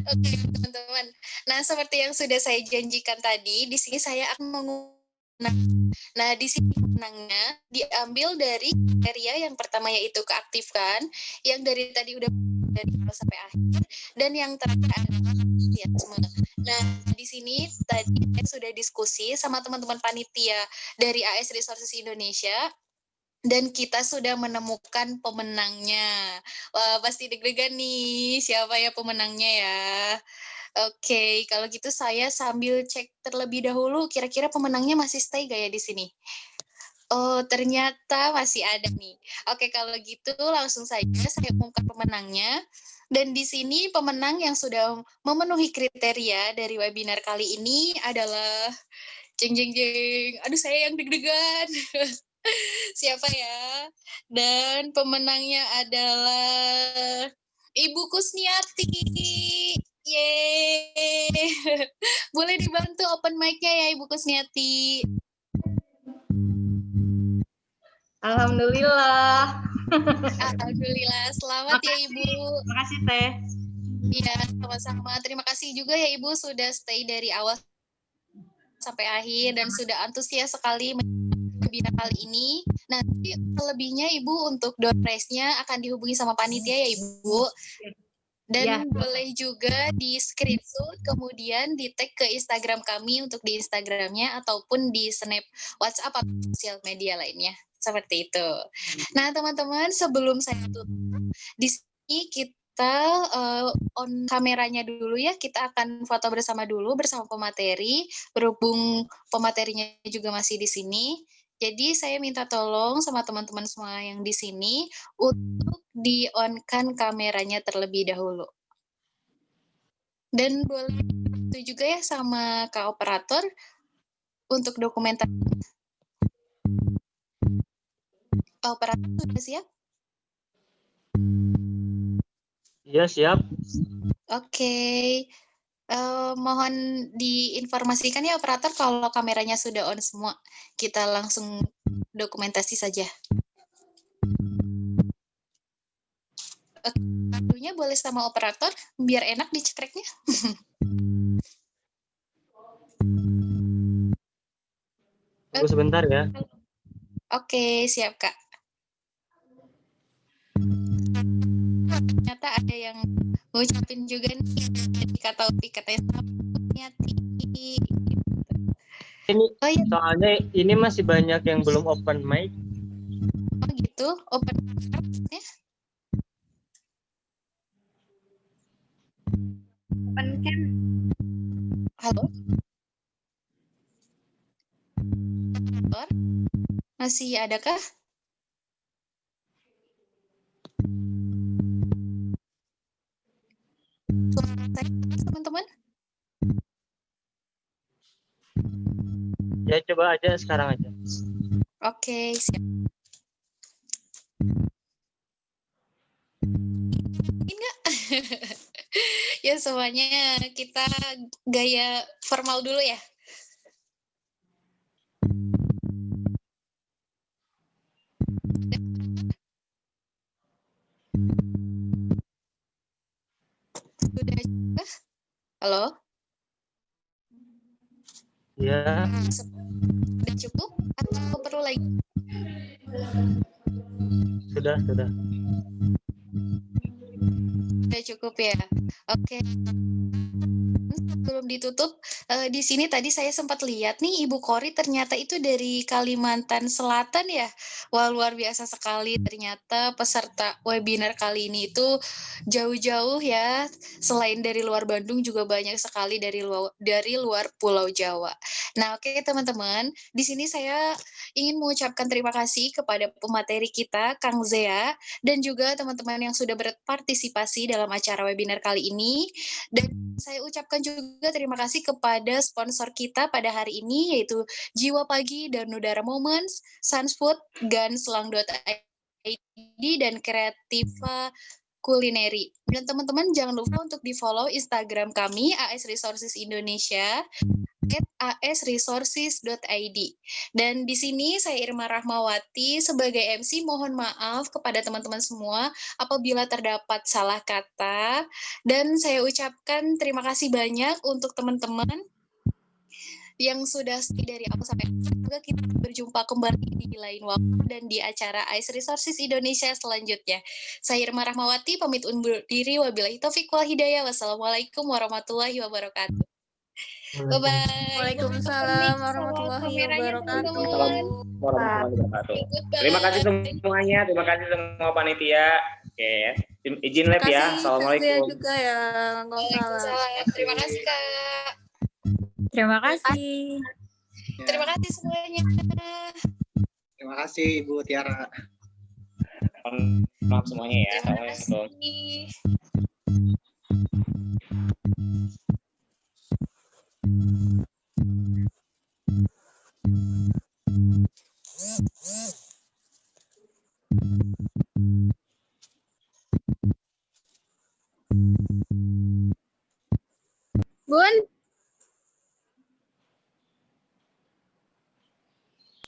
Oke teman-teman. Nah seperti yang sudah saya janjikan tadi, di sini saya akan menggunakan. Nah di sini menangnya diambil dari kriteria yang pertama yaitu keaktifkan, yang dari tadi udah dari awal sampai akhir, dan yang terakhir adalah antusiasme. Nah di sini tadi saya sudah diskusi sama teman-teman panitia dari AS Resources Indonesia. Dan kita sudah menemukan pemenangnya. Wah, pasti deg-degan nih, siapa ya pemenangnya ya. Oke, kalau gitu saya sambil cek terlebih dahulu, kira-kira pemenangnya masih stay gak ya di sini? Oh, ternyata masih ada nih. Oke, kalau gitu langsung saja saya umumkan pemenangnya. Dan di sini pemenang yang sudah memenuhi kriteria dari webinar kali ini adalah jeng. Aduh, saya yang deg-degan. Siapa ya? Dan pemenangnya adalah Ibu Kusniati. Yeay. Boleh dibantu open mic-nya ya Ibu Kusniati.
Alhamdulillah.
Alhamdulillah. Selamat ya Ibu.
Terima kasih Teh.
Iya, sama-sama. Terima kasih juga ya Ibu sudah stay dari awal sampai akhir dan sudah antusias sekali webinar kali ini. Nanti selebihnya Ibu untuk door prize-nya akan dihubungi sama panitia ya Ibu. Dan
Ya.
boleh juga di screenshot kemudian di tag ke Instagram kami untuk di Instagramnya ataupun di snap WhatsApp atau sosial media lainnya. Seperti itu. Nah teman-teman sebelum saya tutup, di sini kita on kameranya dulu ya. Kita akan foto bersama dulu bersama pemateri. Berhubung pematerinya juga masih di sini. Jadi saya minta tolong sama teman-teman semua yang di sini untuk di-on-kan kameranya terlebih dahulu. Dan boleh itu juga ya sama Kak Operator untuk dokumentasi. Kak Operator sudah siap?
Iya, siap.
Oke. Mohon diinformasikan ya Operator kalau kameranya sudah on semua. Kita langsung dokumentasi saja. Dulunya boleh sama Operator biar enak dicekreknya.
Tunggu sebentar ya.
Oke, siap Kak. Ternyata ada yang ngucapin juga nih kata Upi katanya
Ini soalnya ini masih banyak yang belum open mic.
Oh gitu, open mic ya? Open cam. Halo? Masih adakah? Teman-teman?
Ya coba aja sekarang aja.
Oke, siap. Enggak. Ya semuanya kita gaya formal dulu ya. Sudah juga? Halo?
Ya.
Sudah cukup atau perlu lagi?
Sudah.
Sudah cukup ya. Oke. Sebelum ditutup, di sini tadi saya sempat lihat nih Ibu Kori ternyata itu dari Kalimantan Selatan ya. Wah, luar biasa sekali ternyata peserta webinar kali ini itu jauh-jauh ya. Selain dari luar Bandung juga banyak sekali dari luar Pulau Jawa. Nah, oke teman-teman, di sini saya ingin mengucapkan terima kasih kepada pemateri kita Kang Zea dan juga teman-teman yang sudah berpartisipasi dalam acara webinar kali ini. Dan saya ucapkan juga terima kasih kepada sponsor kita pada hari ini yaitu Jiwa Pagi dan Udara Moments, Sunsfood, Ganslang.id dan Kreativa Kulineri. Dan teman-teman jangan lupa untuk di-follow Instagram kami AS Resources Indonesia @asresources.id. Dan di sini saya Irma Rahmawati sebagai MC mohon maaf kepada teman-teman semua apabila terdapat salah kata dan saya ucapkan terima kasih banyak untuk teman-teman yang sudah stay dari awal sampai akhir. Semoga kita berjumpa kembali di lain waktu dan di acara AS Resources Indonesia selanjutnya. Saya Irma Rahmawati pamit undur diri. Wabillahi taufiq wal hidayah. Wassalamualaikum warahmatullahi wabarakatuh. Bye-bye.
Waalaikumsalam warahmatullahi wabarakatuh.
Terima kasih semuanya, terima kasih semua panitia. Oke, izin live ya. Assalamualaikum.
Juga ya.
Waalaikumsalam. Terima kasih Kak.
Terima kasih.
Terima kasih semuanya.
Terima kasih Ibu Tiara.
Maaf semuanya ya. Assalamualaikum.
Bun.